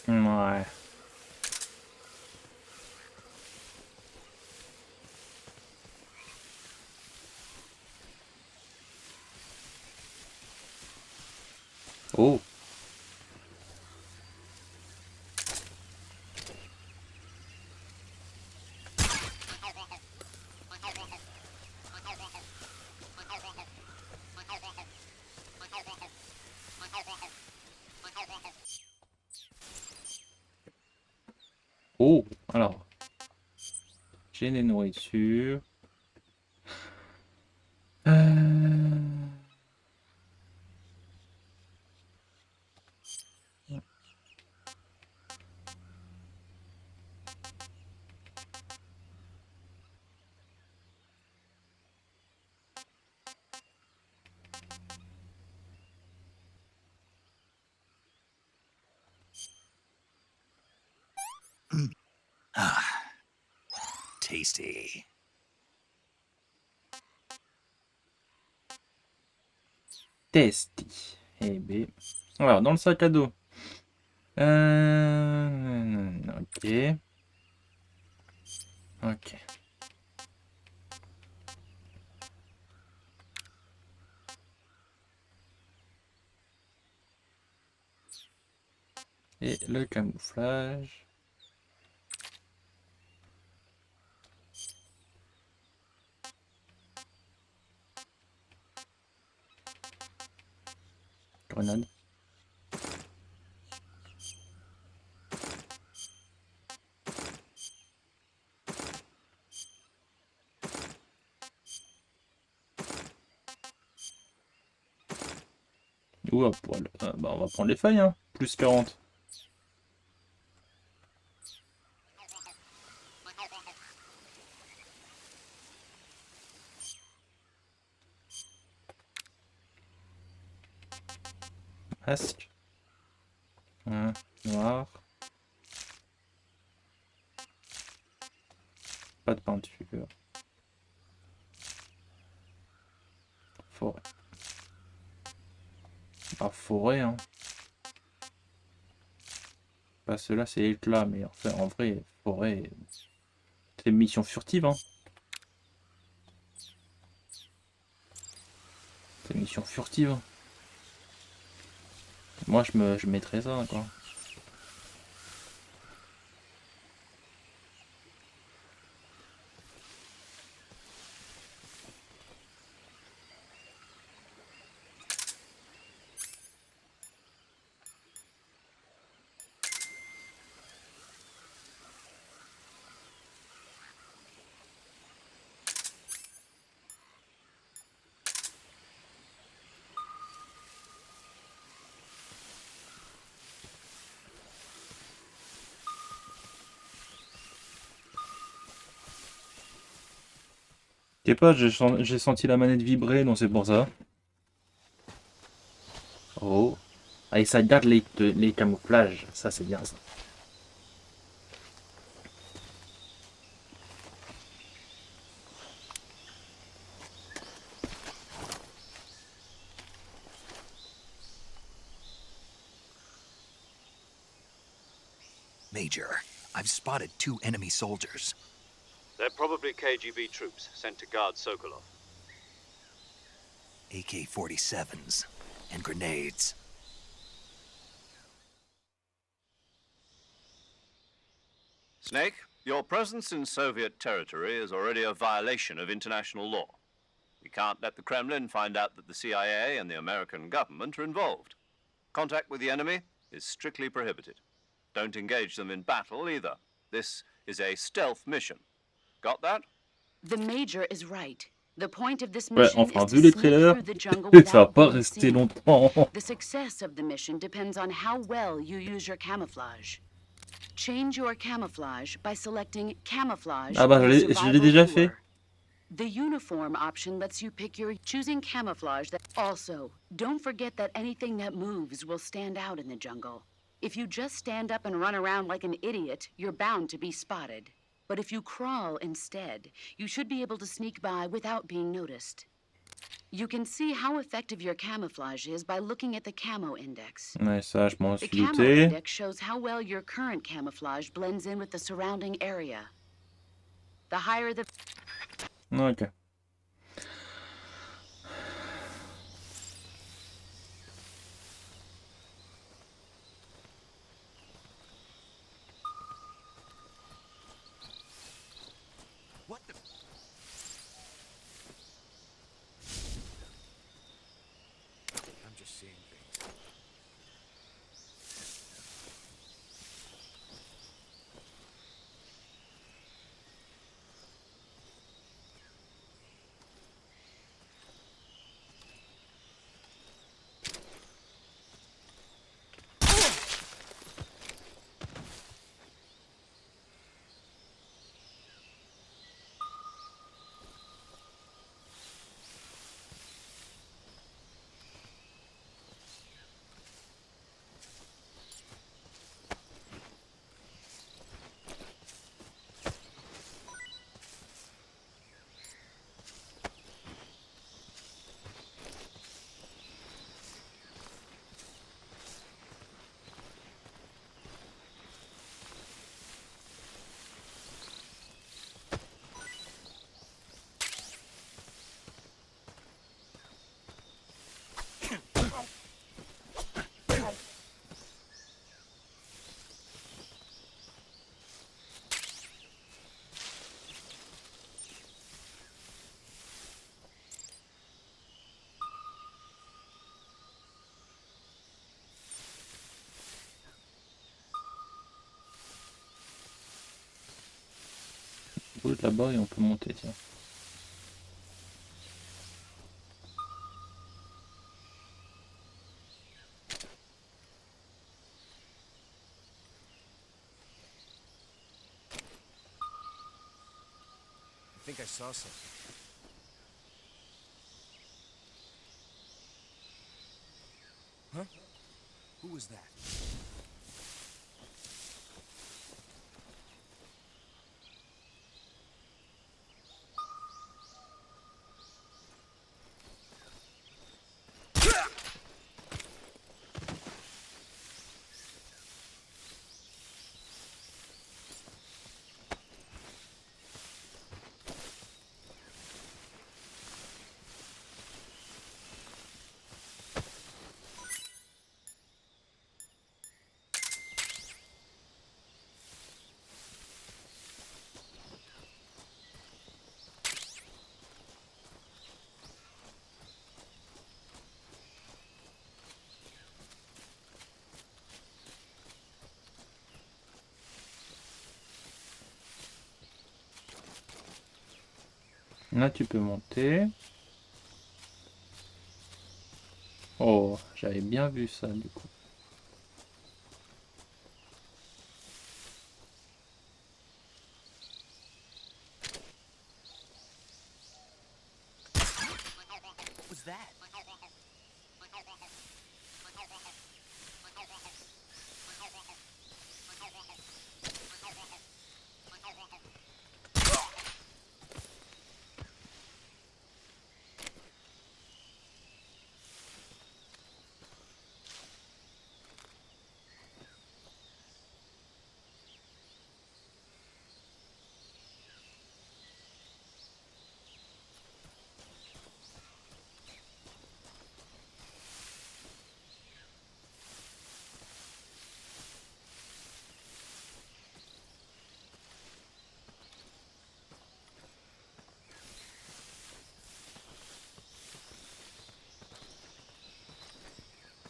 S1: Ouais. Oh. Oh, alors. J'ai des nourritures.
S2: Tasty.
S1: Tasty. Eh bien. Alors, dans le sac à dos. Ok. Ok. Et le camouflage. Grenade. Ouh, bah, on va prendre les feuilles, hein. Plus 40. Masque. Noir. Pas de peinture. Forêt. Ah, forêt, hein. Pas ceux-là, c'est éclat, mais enfin, en vrai, forêt. C'est une mission furtive, hein. C'est une mission furtive. Moi, je mettrais ça, quoi. Je sais pas, j'ai senti la manette vibrer, donc c'est pour ça. Oh. Ah, et ça garde les camouflages, ça c'est bien ça.
S2: Major, I've spotted 2 enemy soldiers.
S3: They're probably KGB troops sent to guard Sokolov.
S2: AK-47s and grenades.
S3: Snake, your presence in Soviet territory is already a violation of international law. We can't let the Kremlin find out that the CIA and the American government are involved. Contact with the enemy is strictly prohibited. Don't engage them in battle either. This is a stealth mission. Got that?
S7: The Major is right. The point of this
S1: Ouais,
S7: mission
S1: enfin,
S7: is
S1: vu
S7: to
S1: les
S7: sneak
S1: trailers,
S7: through the jungle
S1: ça va
S7: without
S1: pas
S7: being
S1: rester
S7: seen.
S1: longtemps.
S7: The success of the mission depends on how well you use your camouflage. Change your camouflage by selecting camouflage
S1: Ah bah,
S7: in the
S1: je l'ai
S7: survival
S1: déjà
S7: tour.
S1: fait.
S7: The uniform option lets you pick your choosing camouflage that also, don't forget that anything that moves will stand out in the jungle. If you just stand up and run around like an idiot, you're bound to be spotted. But if you crawl instead, you should be able to sneak by without being noticed. You can see how effective your camouflage is by looking at the camo index.
S1: Ouais, ça, je m'en
S7: The
S1: suis
S7: camo
S1: douté.
S7: index shows how well your current camouflage blends in with the surrounding area. The higher the...
S1: Ok.
S2: What the... I'm just seeing things.
S1: On bouge là-bas et on peut monter, tiens.
S8: think I saw something. Huh? Who was that?
S1: Là, tu peux monter. Oh, j'avais bien vu ça, du coup.
S8: What was that?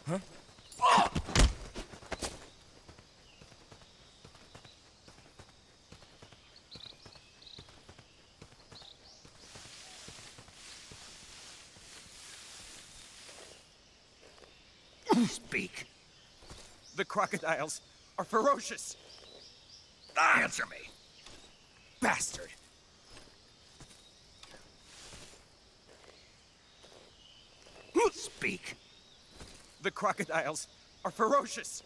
S8: Huh?
S2: Speak.
S8: The crocodiles are ferocious.
S2: Answer me.
S8: Bastard.
S2: Speak.
S8: The crocodiles are ferocious.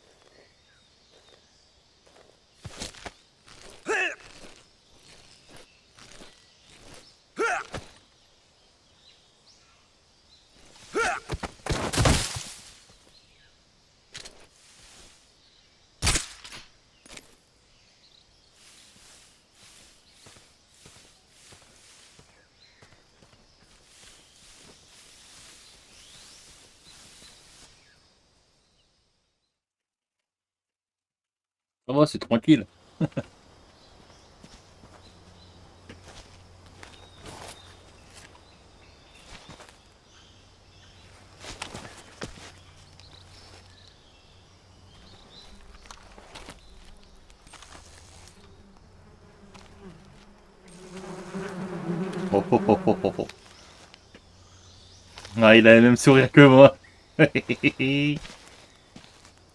S1: Ça va, c'est tranquille. Oh, oh, oh, oh, oh, oh. Ah, il a le même sourire que moi.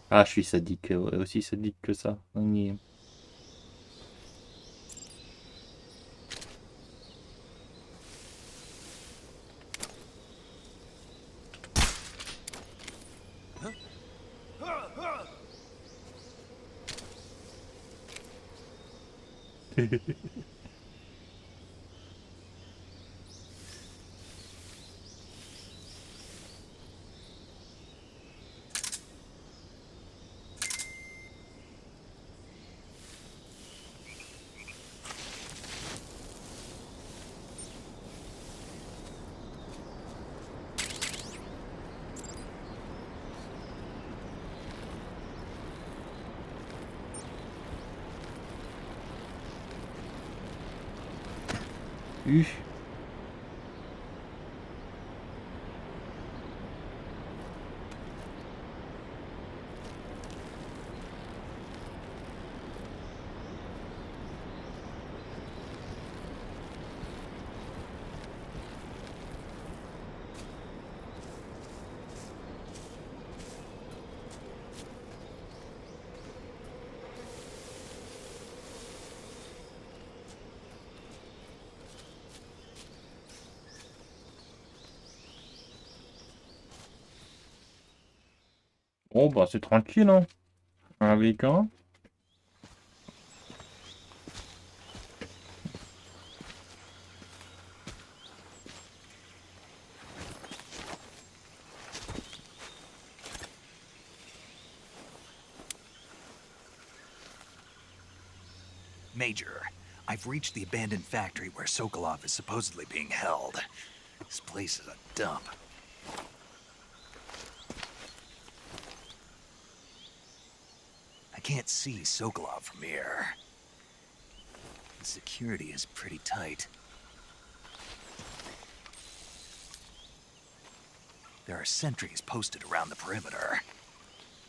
S1: Ah, je suis sadique, aussi sadique que ça. Oui. Oh bah c'est tranquille hein. Avec un.
S2: Major, I've reached the abandoned factory where Sokolov is supposedly being held. This place is a dump. I can't see Sokolov from here. The security is pretty tight. There are sentries posted around the perimeter.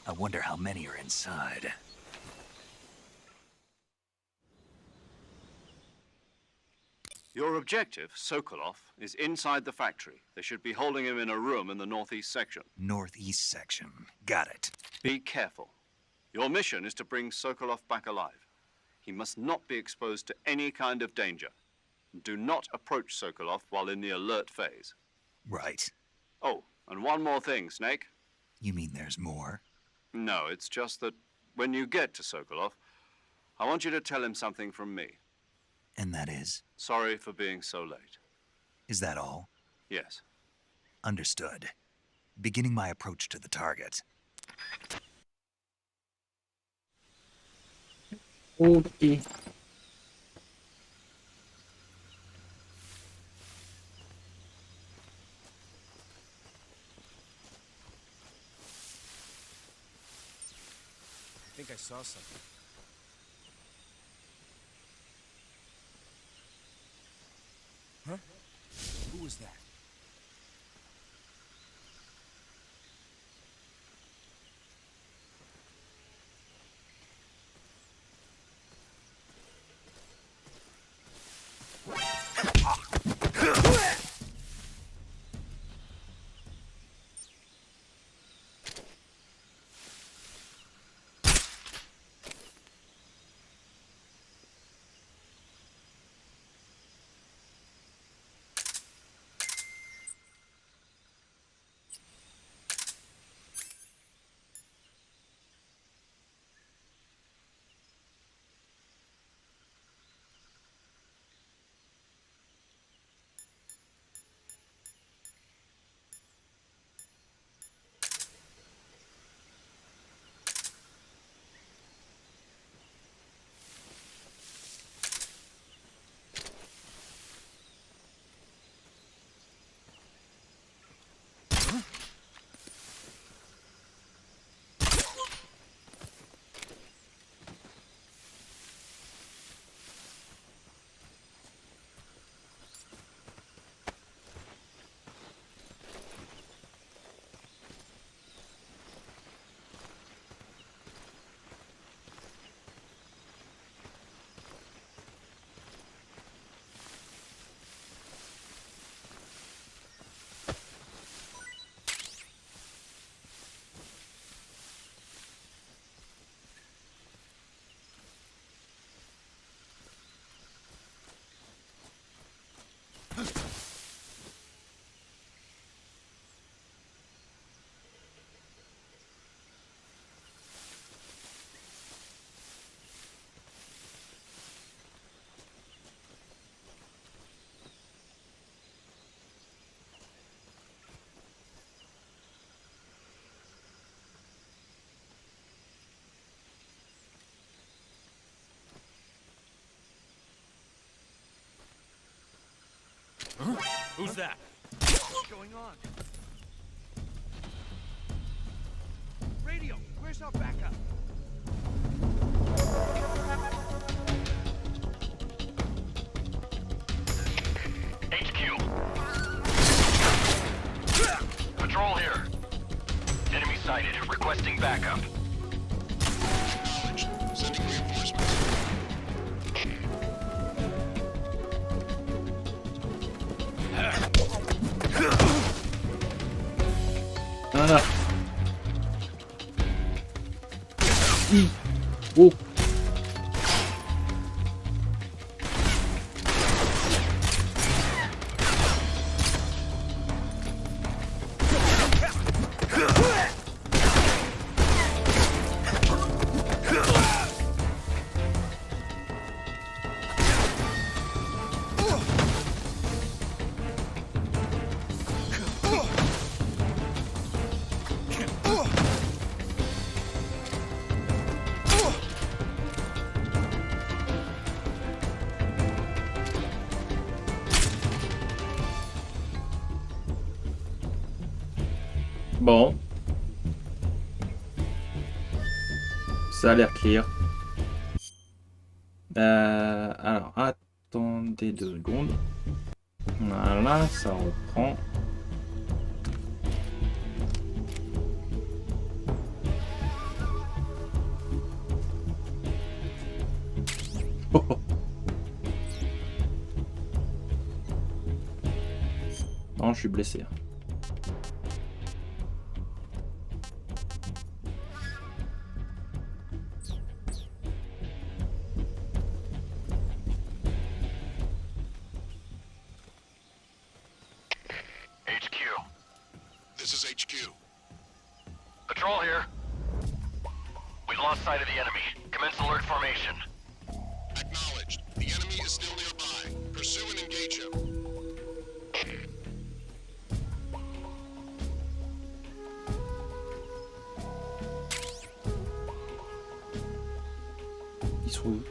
S2: I wonder how many are inside.
S3: Your objective, Sokolov, is inside the factory. They should be holding him in a room in the northeast section.
S2: Northeast section. Got it.
S3: Be careful. Your mission is to bring Sokolov back alive. He must not be exposed to any kind of danger. Do not approach Sokolov while in the alert phase.
S2: Right.
S3: Oh, and one more thing, Snake.
S2: You mean there's more?
S3: No, it's just that when you get to Sokolov, I want you to tell him something from me.
S2: And that is?
S3: Sorry for being so late.
S2: Is that all?
S3: Yes.
S2: Understood. Beginning my approach to the target.
S1: Ok.
S8: I think I saw something. Huh? Who was that? Who's that? What's going on? Radio, where's our backup?
S5: HQ. Patrol here. Enemy sighted. Requesting backup. Sending reinforcements.
S1: Ah. Oh. Bon. Ça a l'air clear. Alors, attendez 2 secondes. Voilà, ça reprend. Oh, oh. Non, je suis blessé.
S5: This is HQ. Patrol here. We've lost sight of the enemy. Commence alert formation. Acknowledged. The enemy is still nearby. Pursue and engage him.
S1: Il se trouve.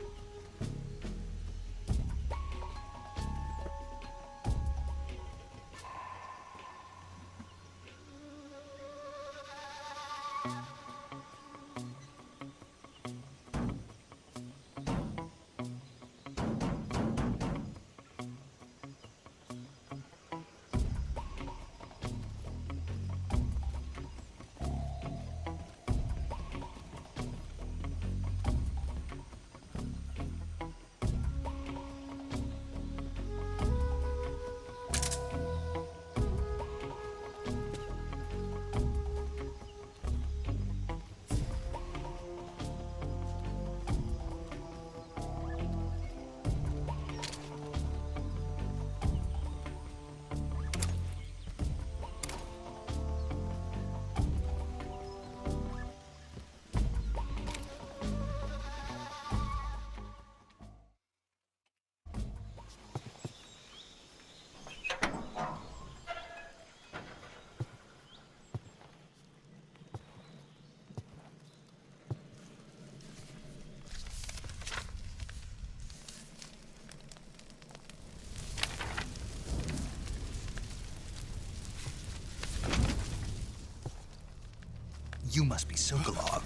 S2: You must be Sokolov.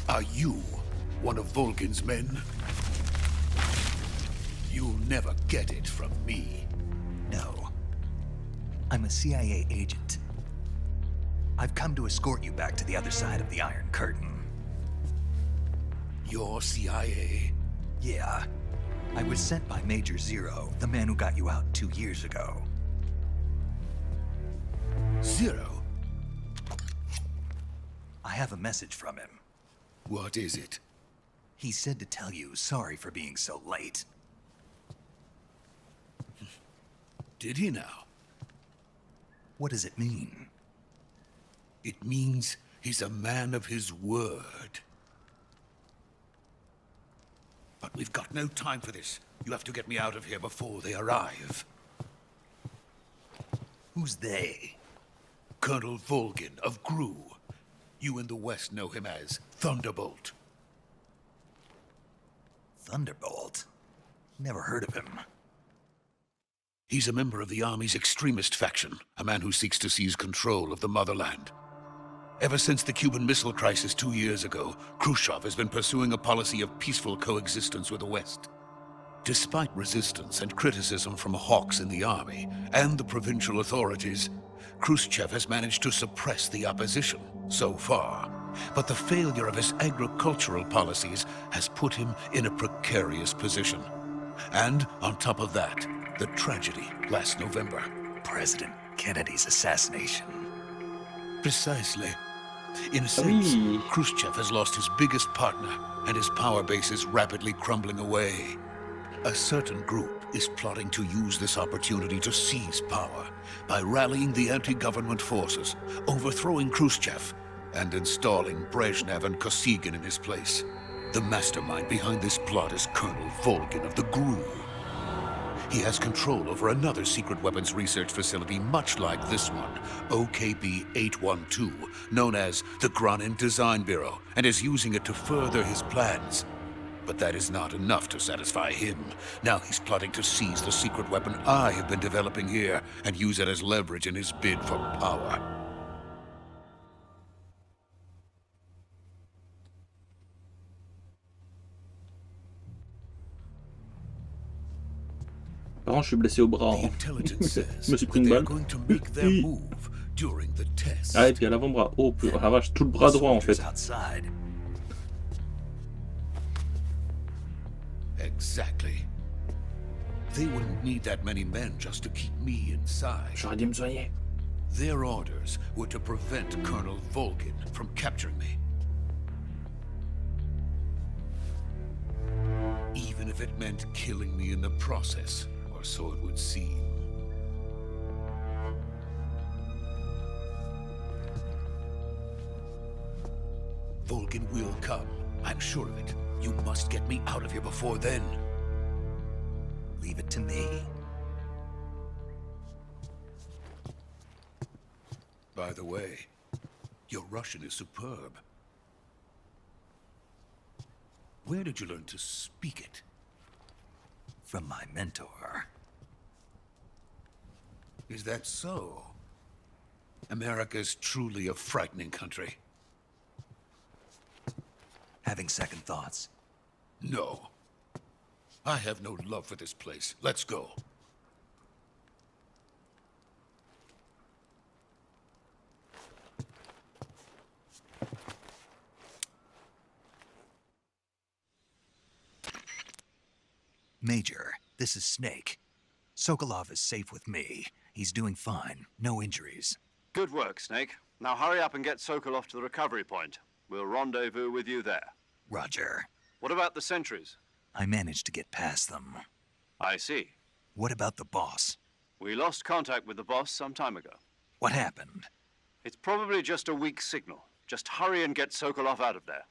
S9: Are you one of Volgin's men? You'll never get it from me.
S2: No. I'm a CIA agent. I've come to escort you back to the other side of the Iron Curtain.
S9: You're CIA?
S2: Yeah. I was sent by Major Zero, the man who got you out 2 years ago.
S9: Zero?
S2: I have a message from him.
S9: What is it?
S2: He said to tell you sorry for being so late.
S9: Did he now?
S2: What does it mean?
S9: It means he's a man of his word. But we've got no time for this. You have to get me out of here before they arrive.
S2: Who's they?
S9: Colonel Volgin of GRU. You in the West know him as Thunderbolt.
S2: Thunderbolt? Never heard of him.
S9: He's a member of the Army's extremist faction, a man who seeks to seize control of the motherland. Ever since the Cuban Missile Crisis 2 years ago, Khrushchev has been pursuing a policy of peaceful coexistence with the West. Despite resistance and criticism from hawks in the Army and the provincial authorities, Khrushchev has managed to suppress the opposition so far. But the failure of his agricultural policies has put him in a precarious position. And on top of that, the tragedy last November.
S2: President Kennedy's assassination.
S9: Precisely. In a sense,
S1: Oui.
S9: Khrushchev has lost his biggest partner, and his power base is rapidly crumbling away. A certain group is plotting to use this opportunity to seize power by rallying the anti-government forces, overthrowing Khrushchev, and installing Brezhnev and Kosygin in his place. The mastermind behind this plot is Colonel Volgin of the GRU. He has control over another secret weapons research facility much like this one, OKB-812, known as the Granin Design Bureau, and is using it to further his plans. But that is not enough to satisfy him. Now he's plotting to seize the secret weapon I have been developing here and use it as leverage in his bid for power.
S1: Par contre, je suis blessé au bras.
S9: The intelligence says
S1: Je me suis pris une
S9: they're
S1: balle.
S9: going to make their move during the test.
S1: Ah, et puis à l'avant-bras. Oh, la vache, tout le bras droit en fait.
S2: Soldiers outside.
S9: Exactly. They wouldn't need that many men just to keep me inside.
S1: J'aurais dû me soigner.
S9: Their orders were to prevent Colonel Volgin from capturing me. Even if it meant killing me in the process, or so it would seem. Volgin will come. I'm sure of it. You must get me out of here before then.
S2: Leave it to me.
S9: By the way, your Russian is superb. Where did you learn to speak it?
S2: From my mentor.
S9: Is that so? America's truly a frightening country.
S2: Having second thoughts.
S9: No. I have no love for this place. Let's go.
S2: Major, this is Snake. Sokolov is safe with me. He's doing fine. No injuries.
S3: Good work, Snake. Now hurry up and get Sokolov to the recovery point. We'll rendezvous with you there.
S2: Roger.
S3: What about the sentries?
S2: I managed to get past them.
S3: I see.
S2: What about the boss?
S3: We lost contact with the boss some time ago.
S2: What happened?
S3: It's probably just a weak signal. Just hurry and get Sokolov out of there.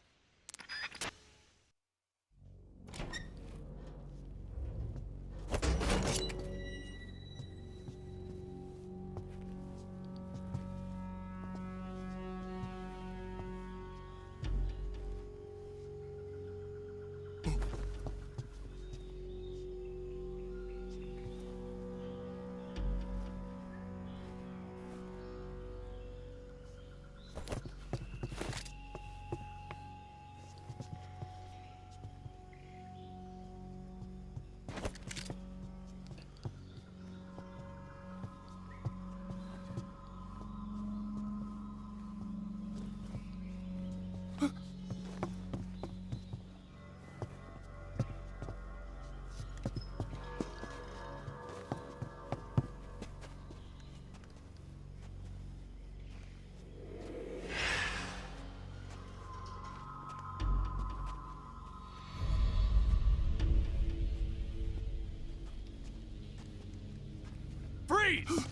S8: Freeze!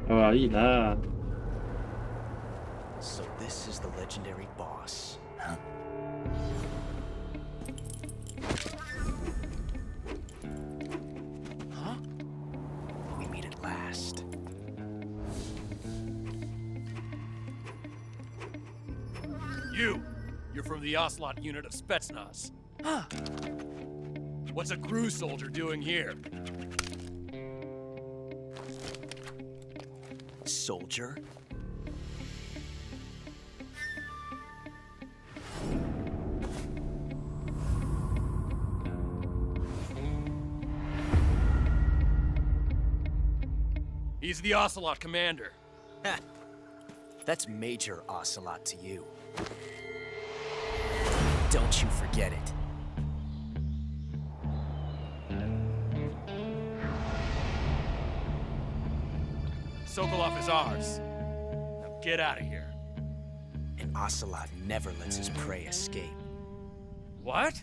S1: Ah oui, là.
S10: So this is the legendary boss.
S2: Huh?
S10: Huh? We meet at last.
S8: You're from the Ocelot unit of Spetsnaz.
S10: Huh.
S8: What's a crew soldier doing here?
S10: Soldier?
S8: He's the Ocelot commander.
S10: Ha! That's Major Ocelot to you. Don't you forget it.
S8: Sokolov is ours. Now get out of here.
S10: And Ocelot never lets his prey escape.
S8: What?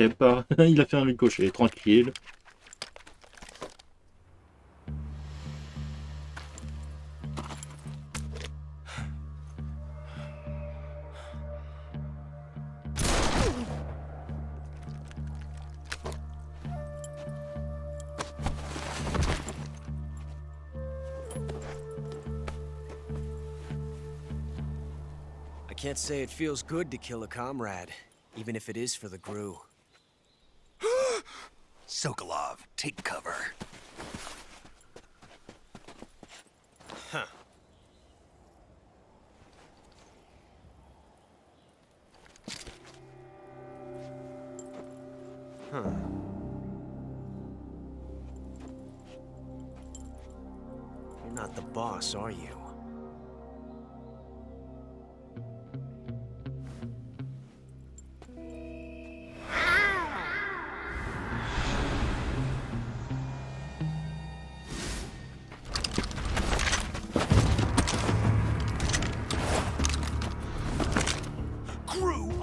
S1: C'est pas... Il a fait un ricochet, tranquille.
S10: I can't say it feels good to kill a comrade, even if it is for the GRU.
S2: Sokolov, take cover.
S10: Huh. Huh. You're not the boss, are you?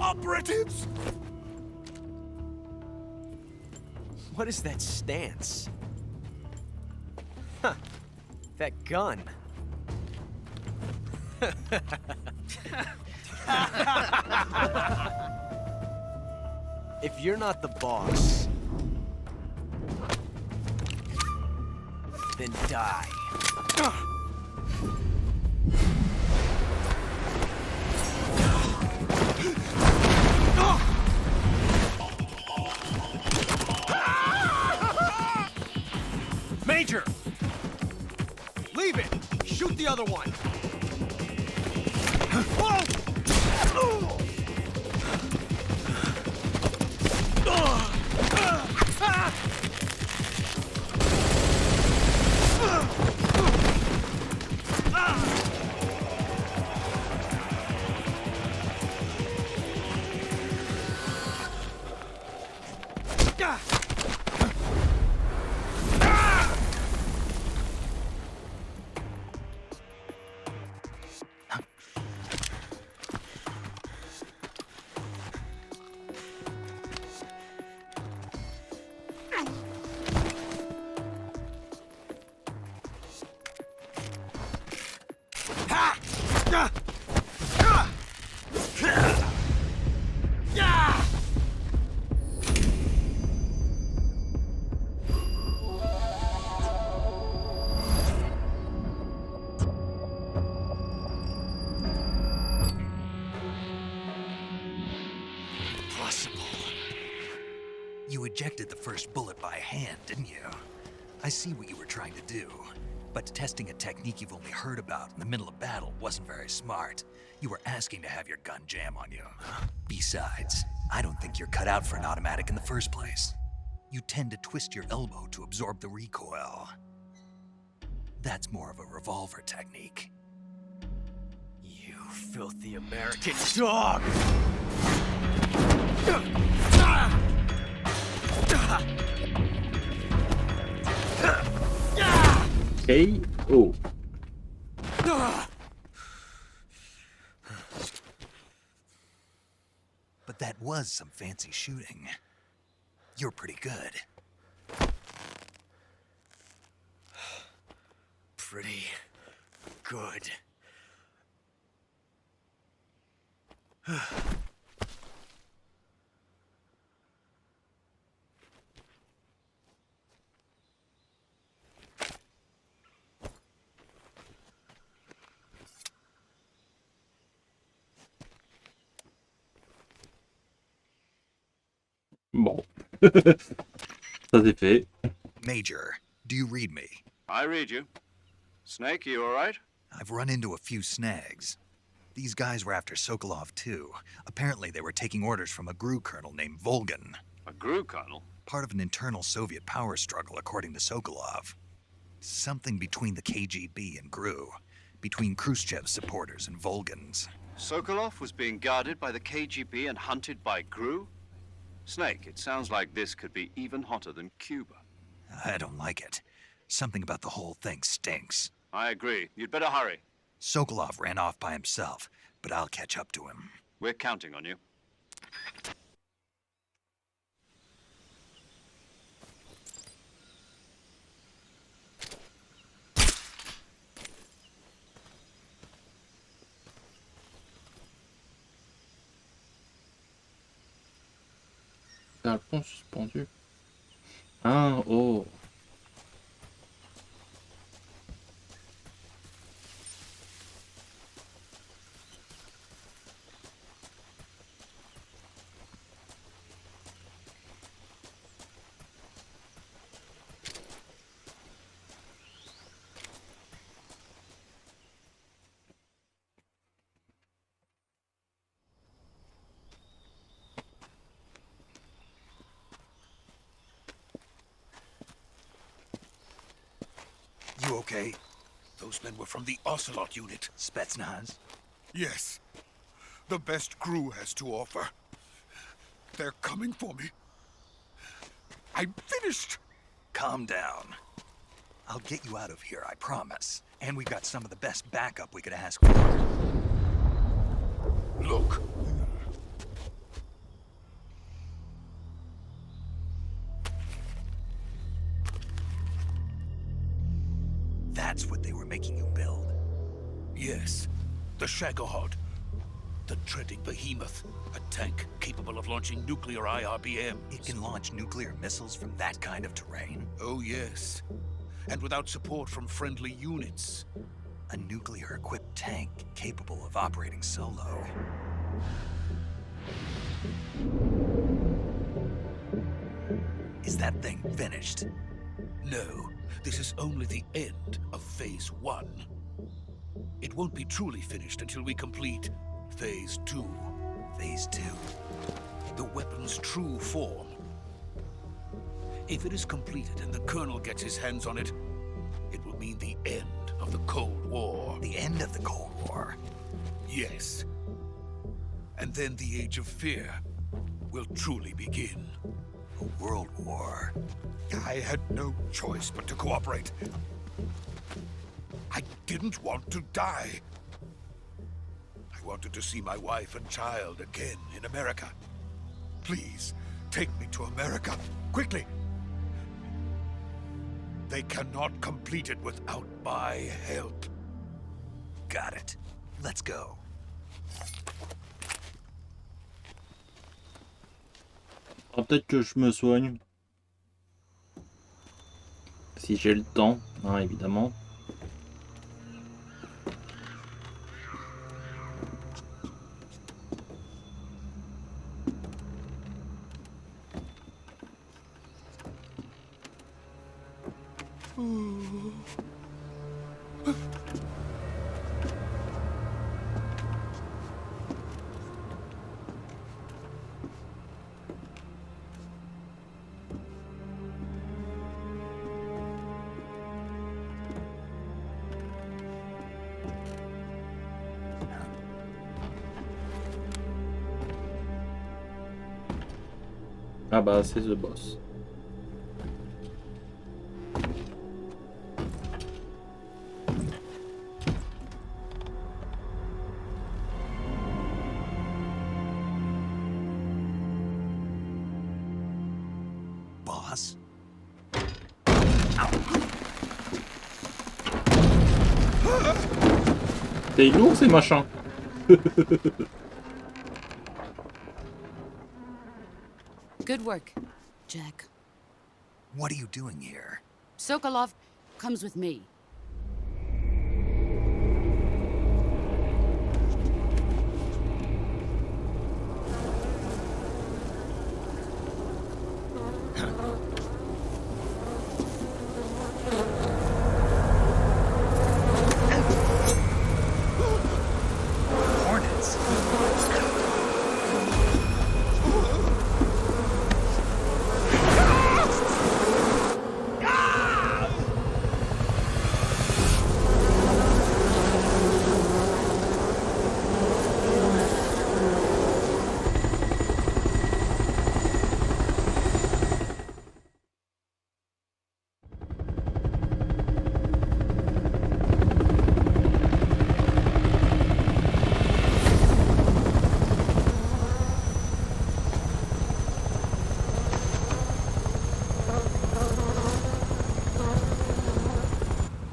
S2: Operatives!
S10: What is that stance? Huh. That gun. If you're not the boss, then die.
S4: Major! Leave it! Shoot the other one!
S2: You ejected the first bullet by hand, didn't you? I see what you were trying to do. But testing a technique you've only heard about in the middle of battle wasn't very smart. You were asking to have your gun jam on you. Besides, I don't think you're cut out for an automatic in the first place. You tend to twist your elbow to absorb the recoil. That's more of a revolver technique.
S10: You filthy American dog!
S1: K.O.
S2: But that was some fancy shooting. You're pretty good.
S10: Pretty good.
S1: Bon. Ça c'est fait.
S2: Major, do you read me?
S3: I read you. Snake, you all right?
S2: I've run into a few snags. These guys were after Sokolov too. Apparently they were taking orders from a GRU colonel named Volgan.
S3: A GRU colonel?
S2: Part of an internal Soviet power struggle, according to Sokolov. Something between the KGB and GRU. Between Khrushchev's supporters and Volgan's.
S3: Sokolov was being guarded by the KGB and hunted by GRU? Snake, it sounds like this could be even hotter than Cuba.
S2: I don't like it. Something about the whole thing stinks.
S3: I agree. You'd better hurry.
S2: Sokolov ran off by himself, but I'll catch up to him.
S3: We're counting on you.
S1: Galpon suspendu. Ah, oh.
S9: You okay? Those men were from the Ocelot unit.
S2: Spetsnaz?
S9: Yes. The best crew has to offer. They're coming for me. I'm finished.
S2: Calm down. I'll get you out of here, I promise. And we've got some of the best backup we could ask for.
S9: Look.
S2: That's what they were making you build?
S9: Yes. The Shagohod. The treading behemoth. A tank capable of launching nuclear IRBMs.
S2: It can launch nuclear missiles from that kind of terrain?
S9: Oh, yes. And without support from friendly units.
S2: A nuclear-equipped tank capable of operating solo. Is that thing finished?
S9: No. This is only the end of Phase 1. It won't be truly finished until we complete Phase 2.
S2: Phase 2?
S9: The weapon's true form. If it is completed and the Colonel gets his hands on it, it will mean the end of the Cold War.
S2: The end of the Cold War?
S9: Yes. And then the Age of Fear will truly begin.
S2: A world war?
S9: I had no choice but to cooperate. I didn't want to die. I wanted to see my wife and child again in America. Please, take me to America, quickly. They cannot complete it without my help.
S2: Got it. Let's go.
S1: Peut-être que je me soigne. Si j'ai le temps, hein, évidemment. Ah bah c'est The Boss.
S2: Boss?
S1: T'es lourd ces machins.
S7: Good work, Jack.
S2: What are you doing here?
S7: Sokolov comes with me.
S2: Hornets?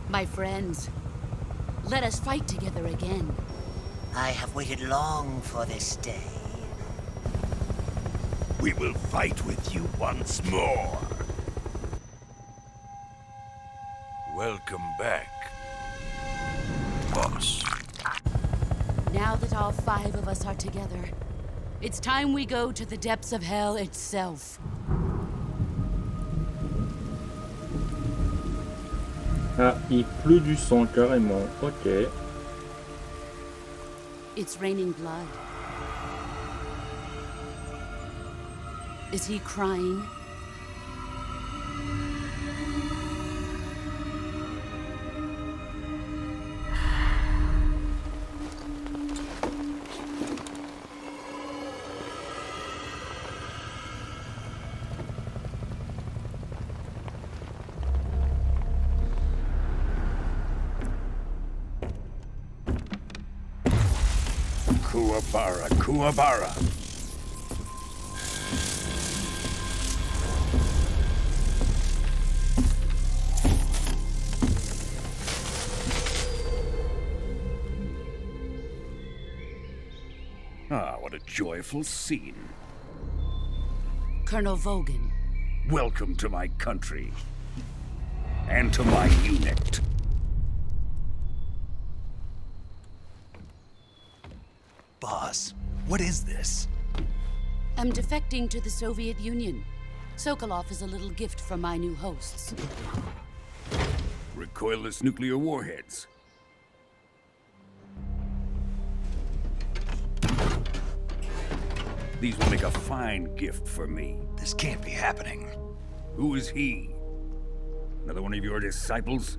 S7: My friends, let us fight together again.
S11: I have waited long for this day. We will fight with you once more. Welcome back, boss.
S7: Now that all 5 of us are together, it's time we go to the depths of hell itself.
S1: Ah, il pleut du sang carrément. Ok.
S7: It's raining blood. Is he crying?
S11: Kuwabara, Kuwabara. Ah, what a joyful scene.
S7: Colonel Vogan.
S11: Welcome to my country. And to my unit.
S2: Boss, what is this?
S7: I'm defecting to the Soviet Union. Sokolov is a little gift from my new hosts.
S11: Recoilless nuclear warheads. These will make a fine gift for me.
S2: This can't be happening.
S11: Who is he? Another one of your disciples?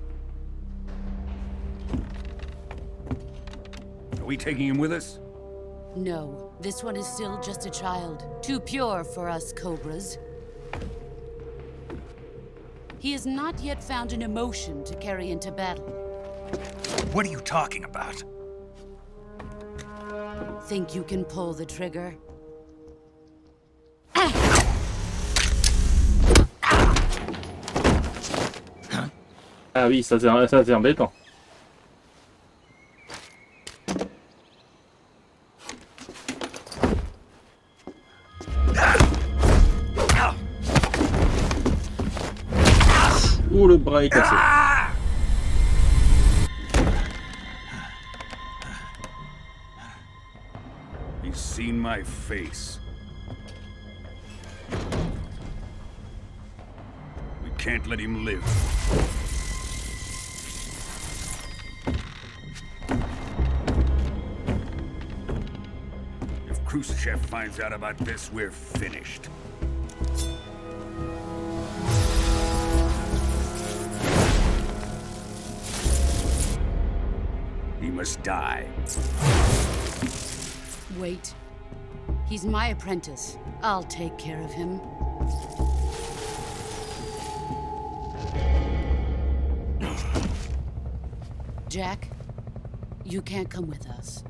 S11: Are we taking him with us?
S7: No, this one is still just a child. Too pure for us Cobras. He has not yet found an emotion to carry into battle.
S2: What are you talking about?
S7: Think you can pull the trigger?
S1: Ah oui, ça c'est embêtant. Ouh, le bras est cassé.
S11: He's seen my face. We can't let him live. If Khrushchev finds out about this, we're finished. He must die.
S7: Wait. He's my apprentice. I'll take care of him. Jack, you can't come with us.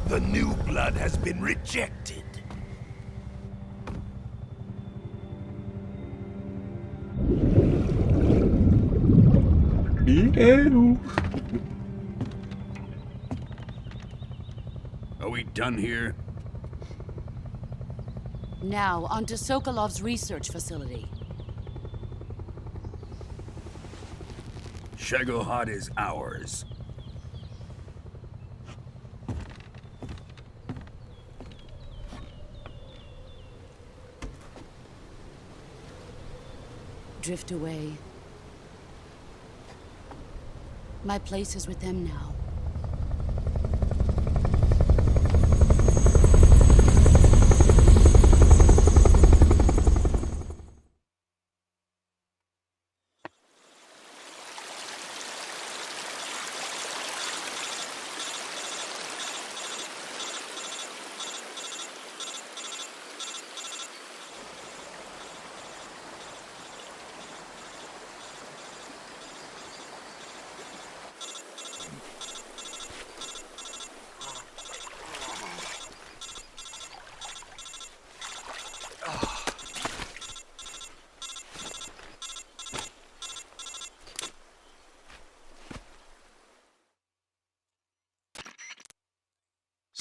S11: The new blood has been rejected. Are we done here?
S7: Now, onto Sokolov's research facility.
S11: Shagohod is ours.
S7: Drift away. My place is with them now.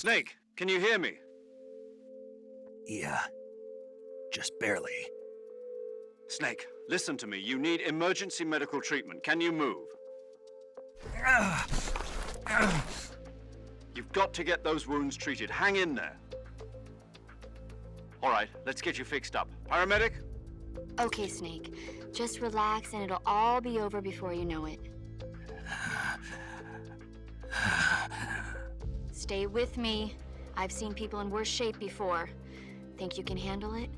S3: Snake, can you hear me?
S2: Yeah. Just barely.
S3: Snake, listen to me. You need emergency medical treatment. Can you move? You've got to get those wounds treated. Hang in there. All right, let's get you fixed up. Paramedic?
S6: Okay, Snake. Just relax and it'll all be over before you know it. Stay with me. I've seen people in worse shape before. Think you can handle it?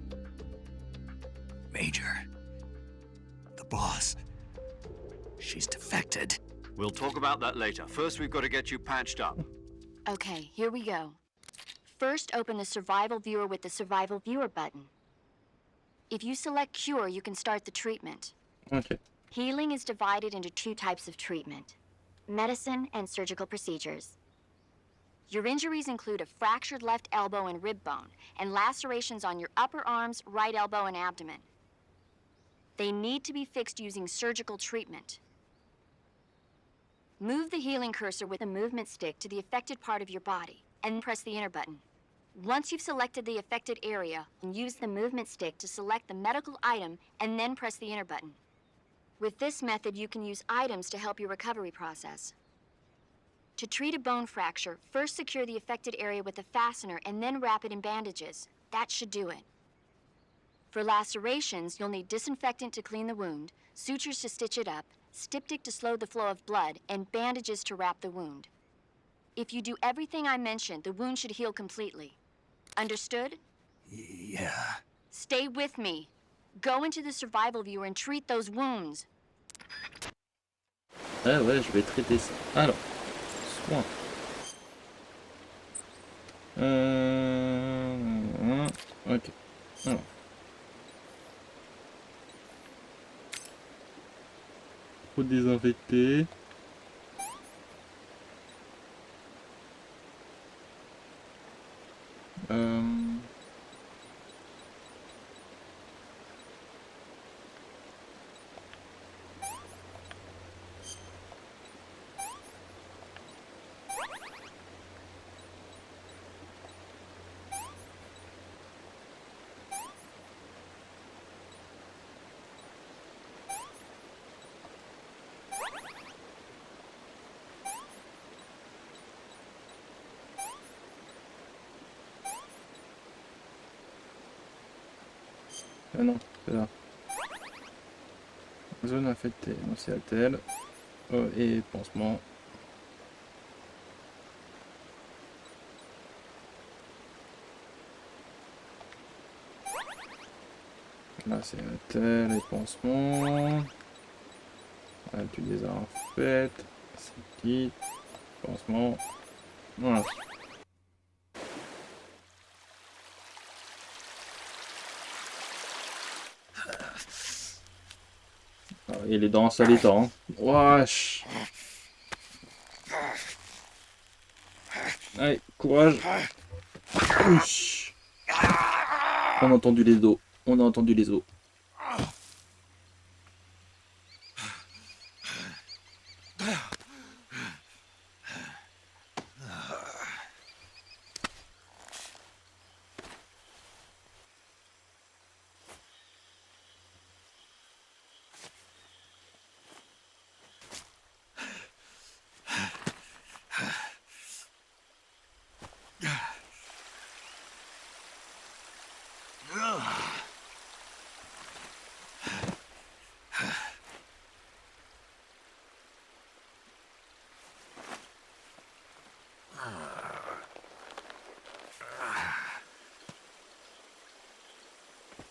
S2: Major. The boss. She's defected.
S3: We'll talk about that later. First, we've got to get you patched up.
S6: Okay, here we go. First, open the Survival Viewer with the Survival Viewer button. If you select Cure, you can start the treatment.
S1: Ok.
S6: Healing is divided into two types of treatment: medicine and surgical procedures. Your injuries include a fractured left elbow and rib bone, and lacerations on your upper arms, right elbow, and abdomen. They need to be fixed using surgical treatment. Move the healing cursor with a movement stick to the affected part of your body, and press the enter button. Once you've selected the affected area, use the movement stick to select the medical item, and then press the enter button. With this method, you can use items to help your recovery process. To treat a bone fracture, first secure the affected area with a fastener and then wrap it in bandages. That should do it. For lacerations, you'll need disinfectant to clean the wound, sutures to stitch it up, styptic to slow the flow of blood, and bandages to wrap the wound. If you do everything I mentioned, the wound should heal completely. Understood?
S2: Yeah.
S6: Stay with me. Go into the Survival Viewer and treat those wounds.
S1: Ah ouais, je vais traiter ça. Alors, soin. Ok. Alors. Faut désinfecter. Ah non, c'est là. Zone infectée, non c'est Altel. Oh, et pansement. Là c'est Altel et pansement. Là tu les as refaites. C'est qui? Pansement. Voilà. Et les dents, ça les dents. Wesh. Allez, courage. Ouch. On a entendu les os. On a entendu les os.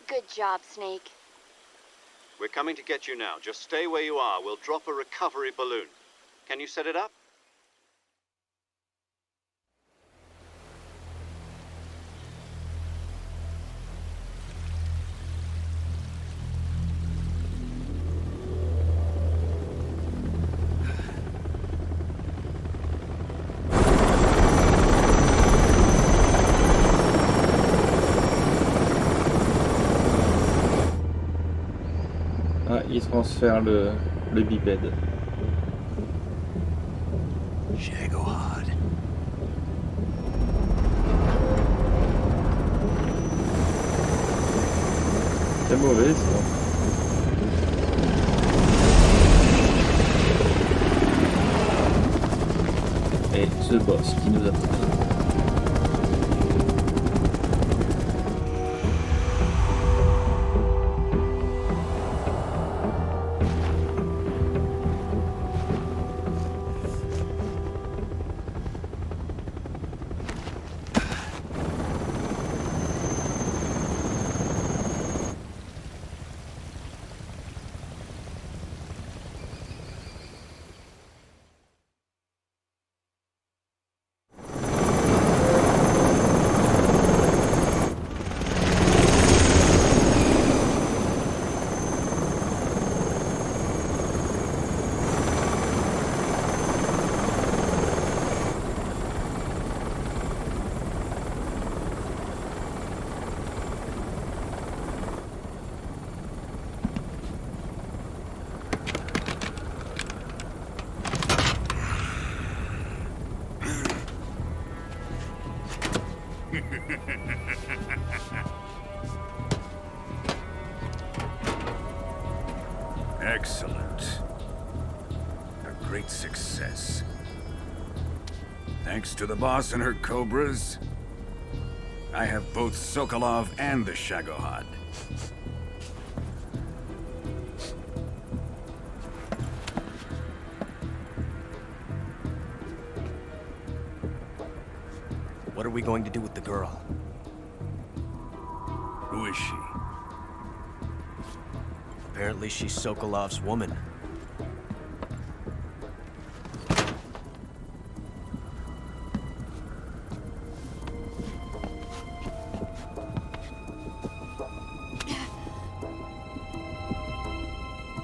S6: Good job, Snake.
S3: We're coming to get you now. Just stay where you are. We'll drop a recovery balloon. Can you set it up?
S1: Il transfère le bipède.
S2: Shagohod.
S1: C'est mauvais ça. Et ce boss qui nous attend.
S11: Excellent. A great success. Thanks to the boss and her cobras, I have both Sokolov and the Shagohod.
S10: What are we going to do with the girl?
S11: Who is she?
S10: Apparently she's Sokolov's woman.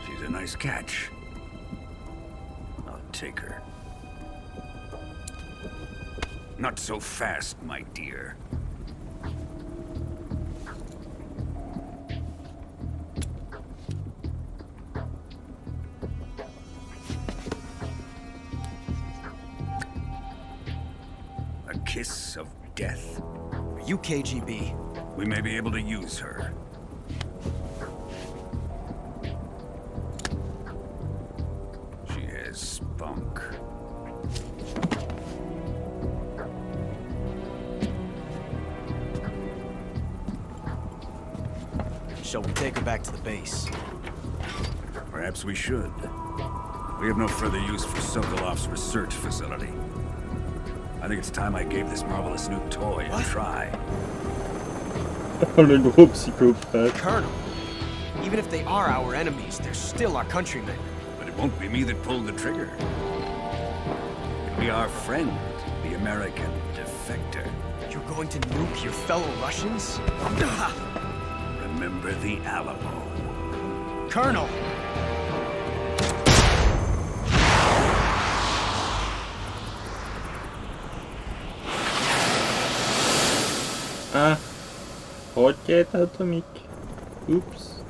S11: She's a nice catch. I'll take her. Not so fast, my dear. A kiss of death.
S10: Are you KGB?
S11: We may be able to use her. She has spunk.
S10: Shall we take her back to the base?
S11: Perhaps we should. We have no further use for Sokolov's research facility. I think it's time I gave this marvelous new toy a try.
S1: Le gros psychopathe.
S10: Colonel, even if they are our enemies, they're still our countrymen.
S11: But it won't be me that pulled the trigger. It'll be our friend, the American defector.
S10: You're going to nuke your fellow Russians?
S11: Remember the Alamo.
S10: Colonel!
S1: Ah, roquette atomique. Oups.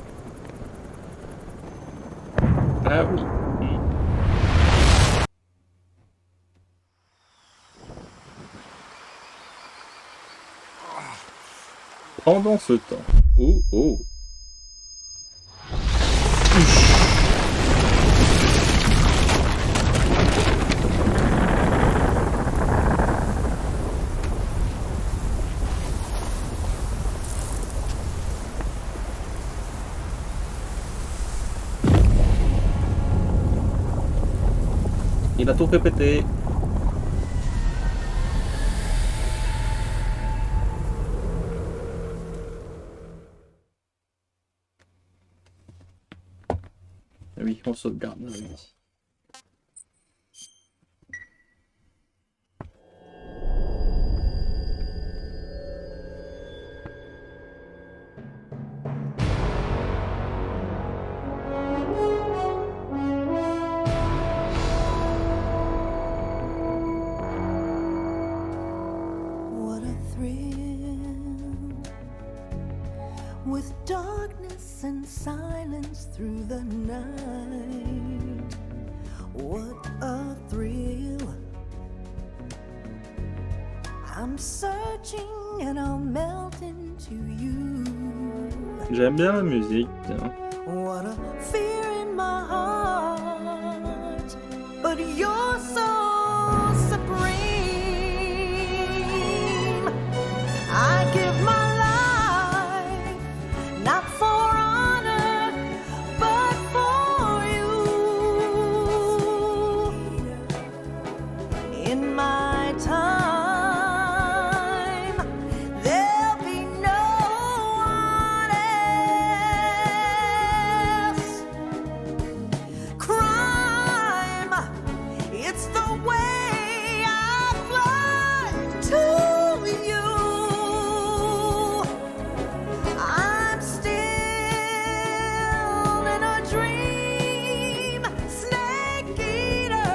S1: Ah oui. Pendant ce temps. Oh oh. Il a tout répété. Oui, on sauvegarde là, oui.
S12: With darkness and silence through the night, what a thrill. I'm searching and I'll melt into you.
S1: J'aime bien la musique.
S12: What a fear in my heart, but you're so supreme. I give my life, not for honor, but for you. In my time, there'll be no one else. Crime, it's the way I fly to you. I'm still in a dream, snake eater.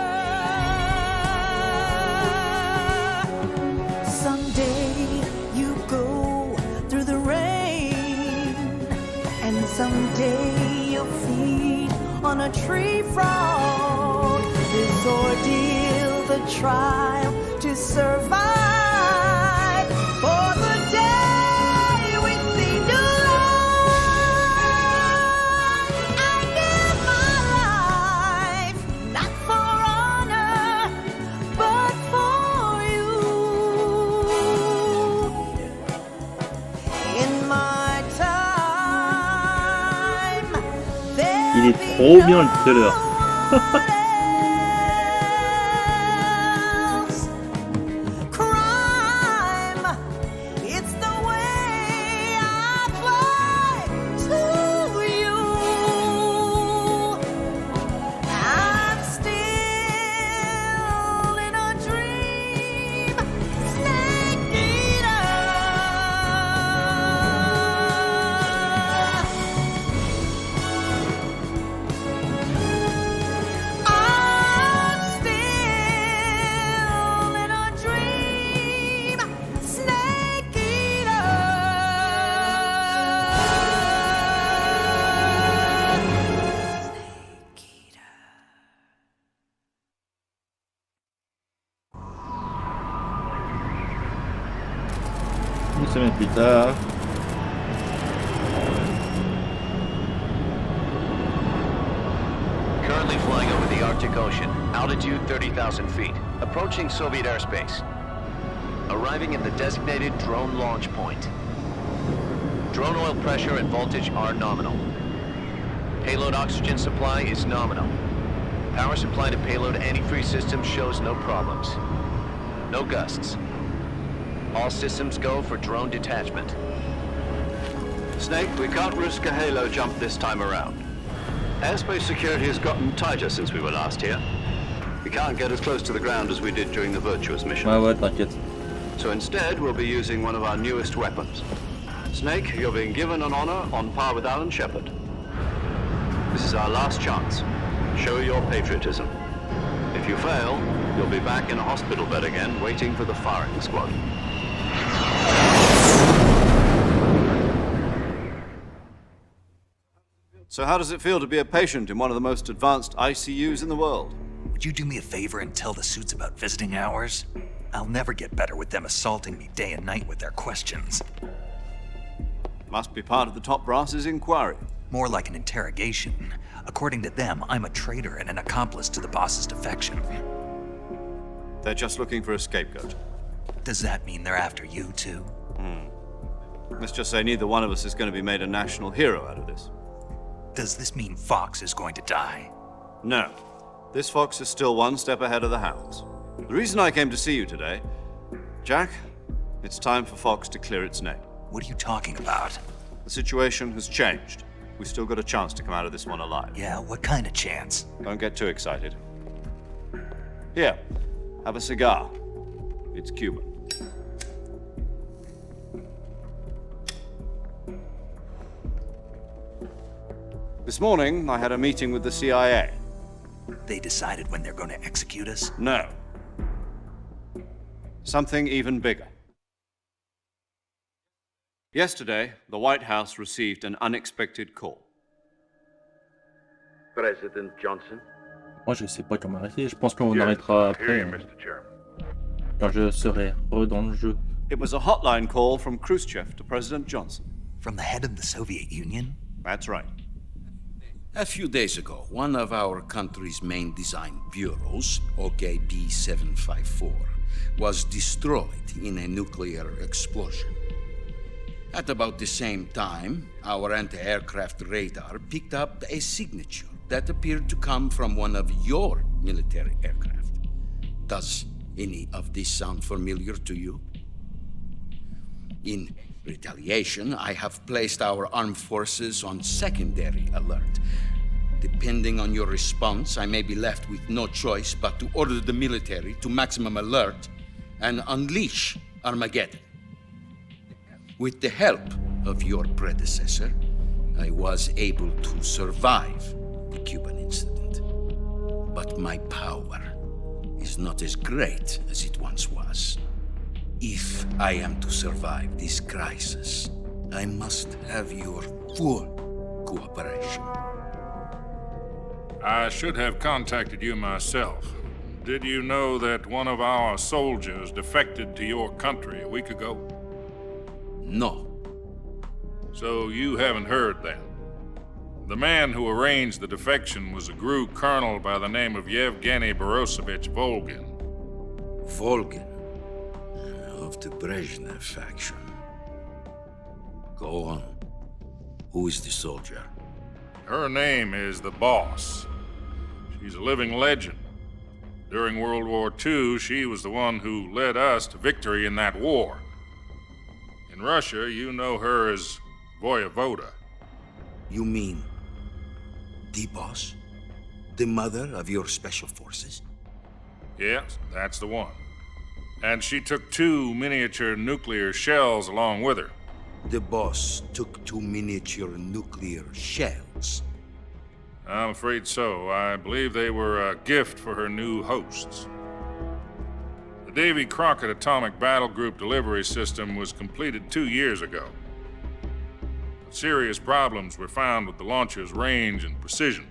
S12: Someday you go through the rain, and someday you'll feed on a tree frog. This ordeal, the trial to survive for the day we see new light. I give my life, not for honor, but for you. In my time,
S1: Il est trop bien le trailer.
S12: crime, it's the way I fly to you. I'm still in a dream, snake eater. I'm still in a dream, snake eater.
S1: Une semaine plus tard.
S13: Currently flying over the Arctic Ocean, altitude 30,000 feet, approaching Soviet airspace. Arriving at the designated drone launch point. Drone oil pressure and voltage are nominal. Payload oxygen supply is nominal. Power supply to payload antifreeze system shows no problems. No gusts. All systems go for drone detachment.
S3: Snake, we can't risk a halo jump this time around. Airspace security has gotten tighter since we were last here. We can't get as close to the ground as we did during the Virtuous mission.
S1: Ouais, t'inquiète.
S3: So instead, we'll be using one of our newest weapons. Snake, you're being given an honor on par with Alan Shepard. This is our last chance. Show your patriotism. If you fail, you'll be back in a hospital bed again, waiting for the firing squad. So how does it feel to be a patient in one of the most advanced ICUs in the world?
S2: Would you do me a favor and tell the suits about visiting hours? I'll never get better with them assaulting me day and night with their questions.
S3: Must be part of the top brass's inquiry.
S2: More like an interrogation. According to them, I'm a traitor and an accomplice to the boss's defection.
S3: They're just looking for a scapegoat.
S2: Does that mean they're after you, too?
S3: Let's just say neither one of us is going to be made a national hero out of this.
S2: Does this mean F.O.X is going to die?
S3: No. This F.O.X is still one step ahead of the hounds. The reason I came to see you today, Jack, it's time for F.O.X to clear its name.
S2: What are you talking about?
S3: The situation has changed. We've still got a chance to come out of this one alive.
S2: Yeah, what kind of chance?
S3: Don't get too excited. Here, have a cigar. It's Cuban. This morning, I had a meeting with the CIA.
S2: They decided when they're going to execute us?
S3: No. Something even bigger. Yesterday, the White House received an unexpected call.
S5: President Johnson?
S1: Moi, je sais pas comment arrêter. Je pense qu'on arrêtera après. Quand je serai dans le jeu.
S3: It was a hotline call from Khrushchev to President Johnson.
S2: From the head of the Soviet Union?
S3: That's right.
S9: A few days ago, one of our country's main design bureaus, OKB 754, was destroyed in a nuclear explosion. At about the same time, our anti-aircraft radar picked up a signature that appeared to come from one of your military aircraft. Does any of this sound familiar to you? In retaliation, I have placed our armed forces on secondary alert. Depending on your response, I may be left with no choice but to order the military to maximum alert and unleash Armageddon. With the help of your predecessor, I was able to survive the Cuban incident. But my power is not as great as it once was. If I am to survive this crisis, I must have your full cooperation.
S14: I should have contacted you myself. Did you know that one of our soldiers defected to your country a week ago?
S9: No.
S14: So you haven't heard then? The man who arranged the defection was a GRU colonel by the name of Yevgeny Borisovich Volgin.
S9: Volgin? Of the Brezhnev faction. Go on. Who is the soldier?
S14: Her name is the Boss. She's a living legend. During World War II, she was the one who led us to victory in that war. In Russia, you know her as Voyevoda.
S9: You mean the Boss? The mother of your special forces?
S14: Yes, that's the one. And she took 2 miniature nuclear shells along with her.
S9: The Boss took 2 miniature nuclear shells?
S14: I'm afraid so. I believe they were a gift for her new hosts. The Davy Crockett Atomic Battle Group delivery system was completed 2 years ago. Serious problems were found with the launcher's range and precision.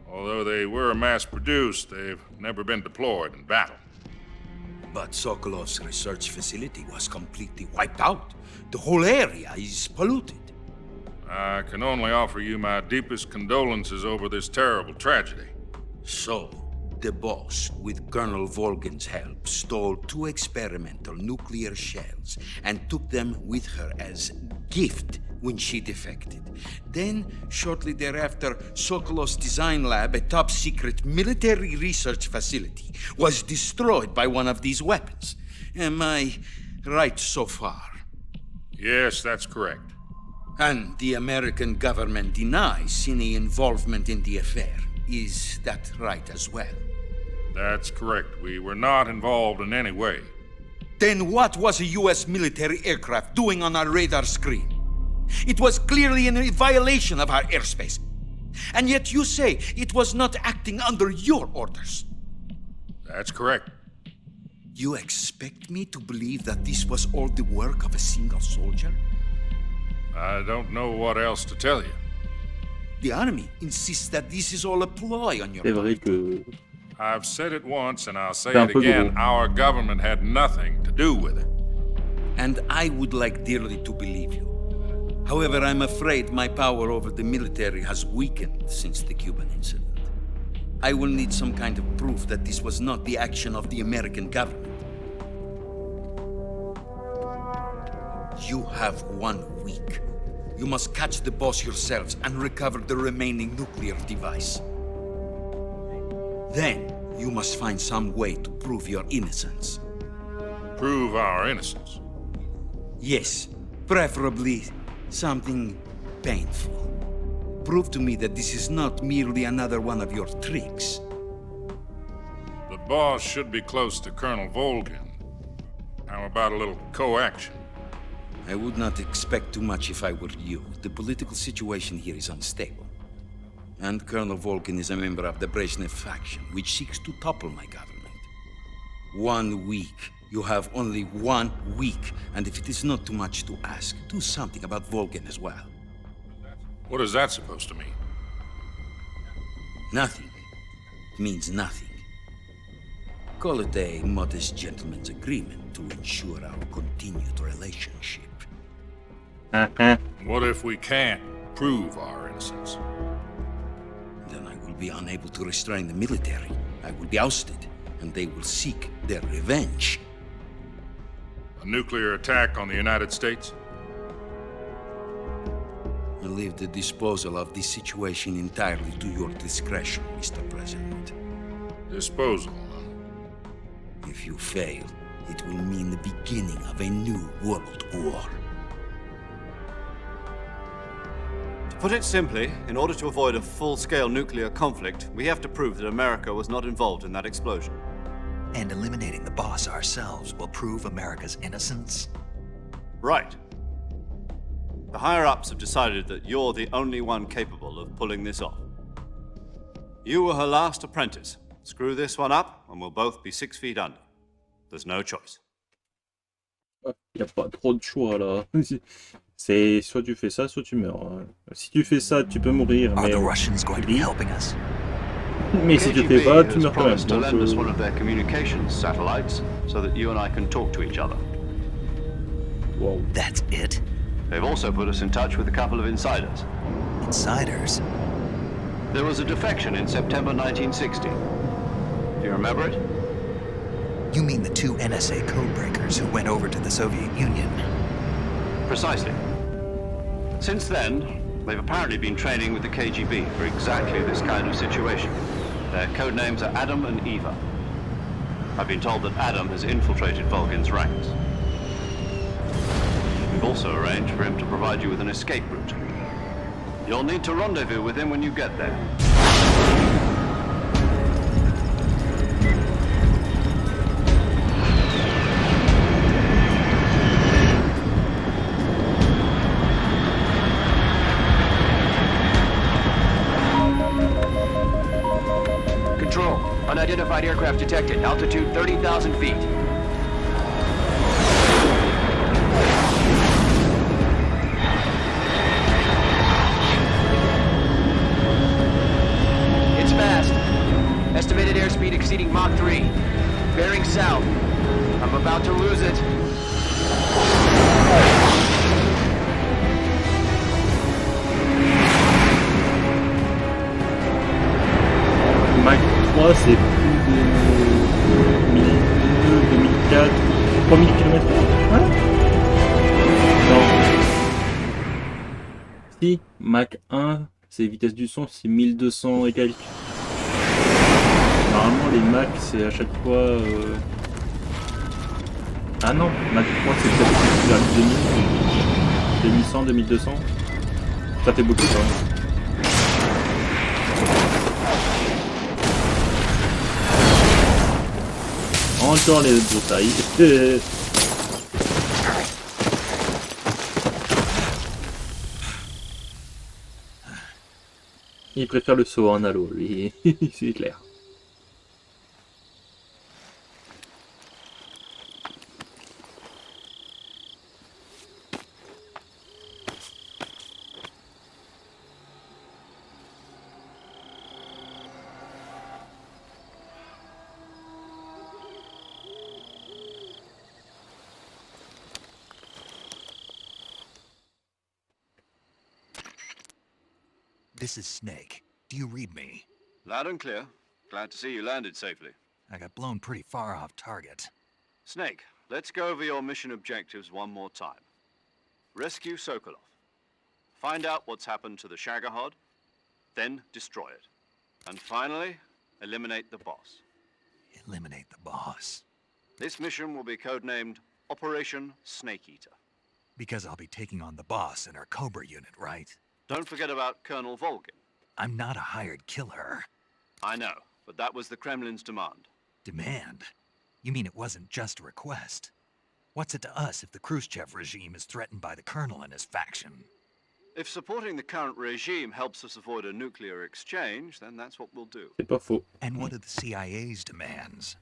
S14: Although they were mass-produced, they've never been deployed in battle.
S9: But Sokolov's research facility was completely wiped out. The whole area is polluted.
S14: I can only offer you my deepest condolences over this terrible tragedy.
S9: So, the Boss, with Colonel Volgin's help, stole 2 experimental nuclear shells and took them with her as gift when she defected. Then, shortly thereafter, Sokolov's design lab, a top-secret military research facility, was destroyed by one of these weapons. Am I right so far?
S14: Yes, that's correct.
S9: And the American government denies any involvement in the affair. Is that right as well?
S14: That's correct. We were not involved in any way.
S9: Then what was a U.S. military aircraft doing on our radar screen? It was clearly in a violation of our airspace. And yet you say it was not acting under your orders.
S14: That's correct.
S9: You expect me to believe that this was all the work of a single soldier?
S14: I don't know what else to tell you.
S9: The army insists that this is all a ploy on your
S1: C'est vrai
S9: part.
S1: que
S14: I've said it once and I'll say
S1: C'est un
S14: it
S1: peu
S14: again.
S1: gros.
S14: Our government had nothing to do with it.
S9: And I would like dearly to believe you. However, I'm afraid my power over the military has weakened since the Cuban incident. I will need some kind of proof that this was not the action of the American government. You have 1 week. You must catch the Boss yourselves and recover the remaining nuclear device. Then, you must find some way to prove your innocence.
S14: Prove our innocence.
S9: Yes, preferably something painful. Prove to me that this is not merely another one of your tricks.
S14: The Boss should be close to Colonel Volgin. How about a little coaction?
S9: I would not expect too much if I were you. The political situation here is unstable. And Colonel Volgin is a member of the Brezhnev faction, which seeks to topple my government. 1 week. You have only 1 week, and if it is not too much to ask, do something about Volgin as well.
S14: What is that supposed to mean?
S9: Nothing. It means nothing. Call it a modest gentleman's agreement to ensure our continued relationship.
S14: What if we can't prove our innocence?
S15: Then I will be unable to restrain the military. I will be ousted, and they will seek their revenge.
S14: A nuclear attack on the United States?
S15: I leave the disposal of this situation entirely to your discretion, Mr. President.
S14: Disposal?
S15: If you fail, it will mean the beginning of a new world war.
S3: To put it simply, in order to avoid a full-scale nuclear conflict, we have to prove that America was not involved in that explosion.
S2: And eliminating the boss ourselves will prove America's innocence?
S3: Right. The higher-ups have decided that you're the only one capable of pulling this off. You were her last apprentice. Screw this one up, and we'll both be 6 feet under. There's no choice.
S1: Il n'y a pas trop de choix là. C'est soit tu fais ça, soit tu meurs. Si tu fais ça, tu peux mourir. Mais mais si tu fais pas, tu meurs quand même.
S3: To lend us one of their communications satellites so that you and I can talk to each other.
S1: Wow.
S2: That's it?
S3: They've also put us in touch with a couple of insiders.
S2: Insiders?
S3: There was a defection in September 1960. Do you remember it?
S2: You mean the 2 NSA codebreakers who went over to the Soviet Union?
S3: Precisely. Since then, they've apparently been training with the KGB for exactly this kind of situation. Their code names are Adam and Eva. I've been told that Adam has infiltrated Vulcan's ranks. We've also arranged for him to provide you with an escape route. You'll need to rendezvous with him when you get there.
S10: Control, unidentified aircraft detected, altitude 30,000 feet. It's fast. Estimated airspeed exceeding Mach 3. Bearing south. I'm about to lose it.
S1: Mach 3, c'est plus de 1002, 2004, 3000 km/h. Ouais. Non. Si, Mach 1, c'est vitesse du son, c'est 1200 et quelques. Normalement, les Mach, c'est à chaque fois... Ah non, Mach 3, c'est peut-être vers 2000, 2100, 2200. Ça fait beaucoup, quand même. Encore les broussailles. Il préfère le saut en halo, lui. C'est clair.
S2: This is Snake. Do you read me?
S3: Loud and clear. Glad to see you landed safely.
S2: I got blown pretty far off target.
S3: Snake, let's go over your mission objectives one more time. Rescue Sokolov. Find out what's happened to the Shagohod, then destroy it. And finally, eliminate the boss.
S2: Eliminate the boss?
S3: This mission will be codenamed Operation Snakeeater.
S2: Because I'll be taking on the boss in our Cobra unit, right?
S3: Don't forget about Colonel Volgin.
S2: I'm not a hired killer.
S3: I know, but that was the Kremlin's demand.
S2: Demand? You mean it wasn't just a request? What's it to us if the Khrushchev regime is threatened by the Colonel and his faction?
S3: If supporting the current regime helps us avoid a nuclear exchange, then that's what we'll do.
S1: C'est pas faux.
S2: And what are the CIA's demands?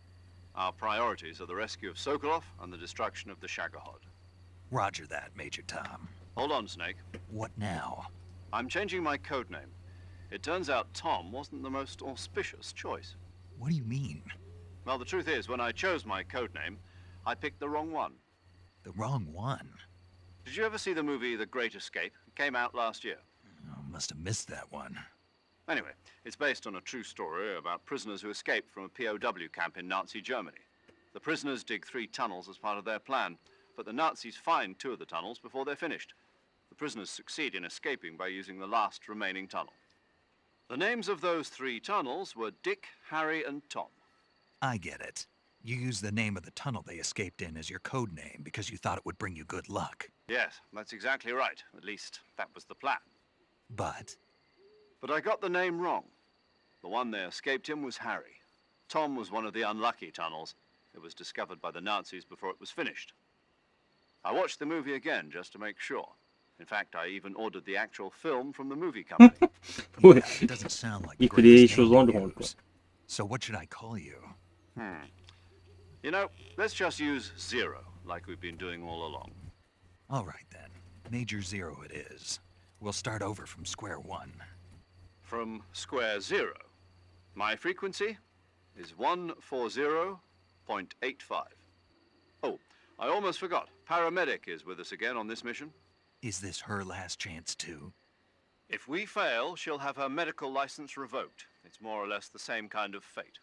S3: Our priorities are the rescue of Sokolov and the destruction of the Shagohod.
S2: Roger that, Major Tom.
S3: Hold on, Snake.
S2: What now?
S3: I'm changing my codename. It turns out Tom wasn't the most auspicious choice.
S2: What do you mean?
S3: Well, the truth is, when I chose my codename, I picked the wrong one.
S2: The wrong one?
S3: Did you ever see the movie The Great Escape? It came out last year.
S2: Oh, must have missed that one.
S3: Anyway, it's based on a true story about prisoners who escaped from a POW camp in Nazi Germany. The prisoners dig 3 tunnels as part of their plan, but the Nazis find 2 of the tunnels before they're finished. The prisoners succeed in escaping by using the last remaining tunnel. The names of those 3 tunnels were Dick, Harry, and Tom.
S2: I get it. You used the name of the tunnel they escaped in as your code name because you thought it would bring you good luck.
S3: Yes, that's exactly right. At least, that was the plan.
S2: But
S3: I got the name wrong. The one they escaped in was Harry. Tom was one of the unlucky tunnels. It was discovered by the Nazis before it was finished. I watched the movie again just to make sure. In fact, I even ordered the actual film from the movie company.
S2: Yeah, it doesn't sound like the
S1: Il fait des
S2: greatest
S1: choses
S2: name
S1: en
S2: to
S1: drôle, quoi.
S2: use. So what should I call you?
S3: You know, let's just use 0, like we've been doing all along.
S2: All right, then. Major 0 it is. We'll start over from square 1.
S3: From square 0. My frequency is 140.85. Oh, I almost forgot. Paramedic is with us again on this mission.
S2: Is this her last chance, too?
S3: If we fail, she'll have her medical license revoked. It's more or less the same kind of fate.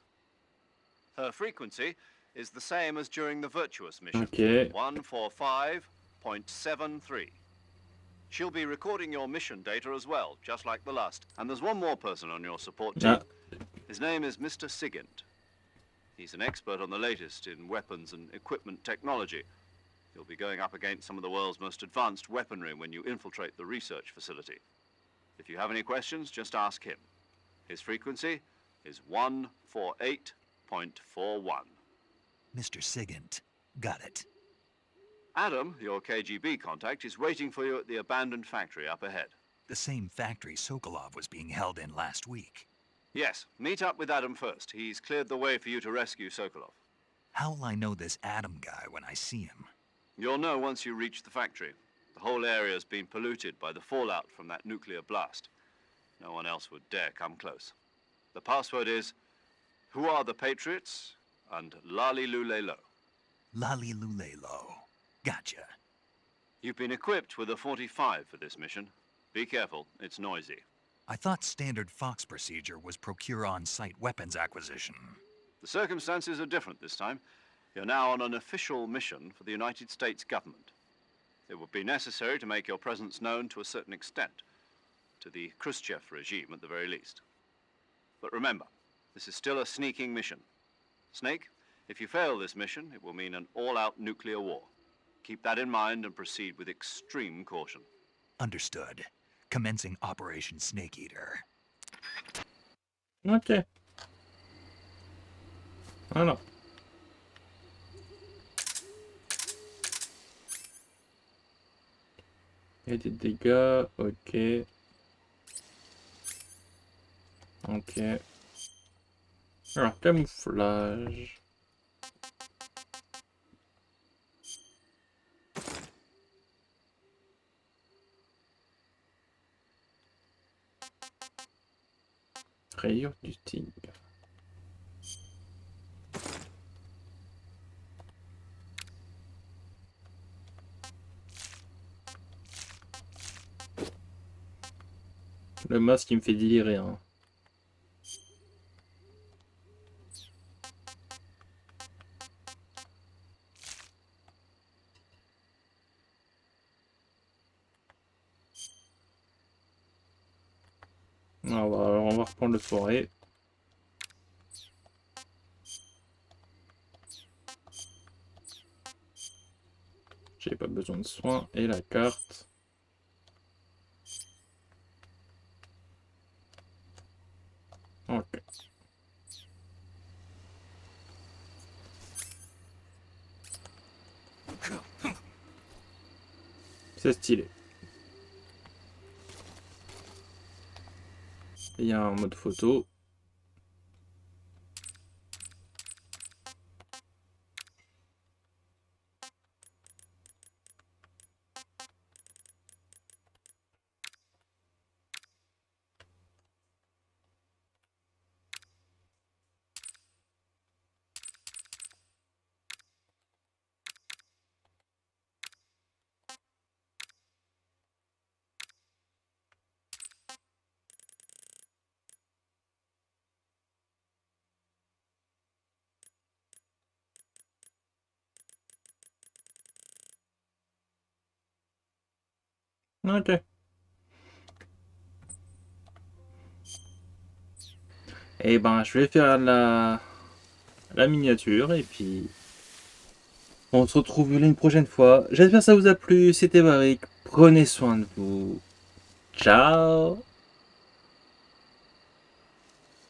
S3: Her frequency is the same as during the Virtuous mission.
S1: Okay.
S3: 145.73. She'll be recording your mission data as well, just like the last. And there's one more person on your support team. His name is Mr. Sigint. He's an expert on the latest in weapons and equipment technology. You'll be going up against some of the world's most advanced weaponry when you infiltrate the research facility. If you have any questions, just ask him. His frequency is 148.41.
S2: Mr. Sigint. Got it.
S3: Adam, your KGB contact, is waiting for you at the abandoned factory up ahead.
S2: The same factory Sokolov was being held in last week.
S3: Yes, meet up with Adam first. He's cleared the way for you to rescue Sokolov.
S2: How will I know this Adam guy when I see him?
S3: You'll know once you reach the factory. The whole area's been polluted by the fallout from that nuclear blast. No one else would dare come close. The password is, "Who are the Patriots?" and "Lali Lule Lo."
S2: Lali Lule Lo. Gotcha.
S3: You've been equipped with a 45 for this mission. Be careful, it's noisy.
S2: I thought standard F.O.X procedure was procure on-site weapons acquisition.
S3: The circumstances are different this time. You're now on an official mission for the United States government. It would be necessary to make your presence known to a certain extent, to the Khrushchev regime at the very least. But remember, this is still a sneaking mission. Snake, if you fail this mission, it will mean an all-out nuclear war. Keep that in mind and proceed with extreme caution.
S2: Understood. Commencing Operation Snakeeater.
S1: Ok. Voilà. Et des dégâts, ok. Ok. Alors, camouflage. Rayure du tigre. Le masque, il me fait délirer, hein. On va reprendre le forêt. J'ai pas besoin de soins. Et la carte. Ok. C'est stylé. Il y a un mode photo. Ok. Et ben, je vais faire la miniature et puis on se retrouve une prochaine fois. J'espère que ça vous a plu. C'était Barik. Prenez soin de vous. Ciao.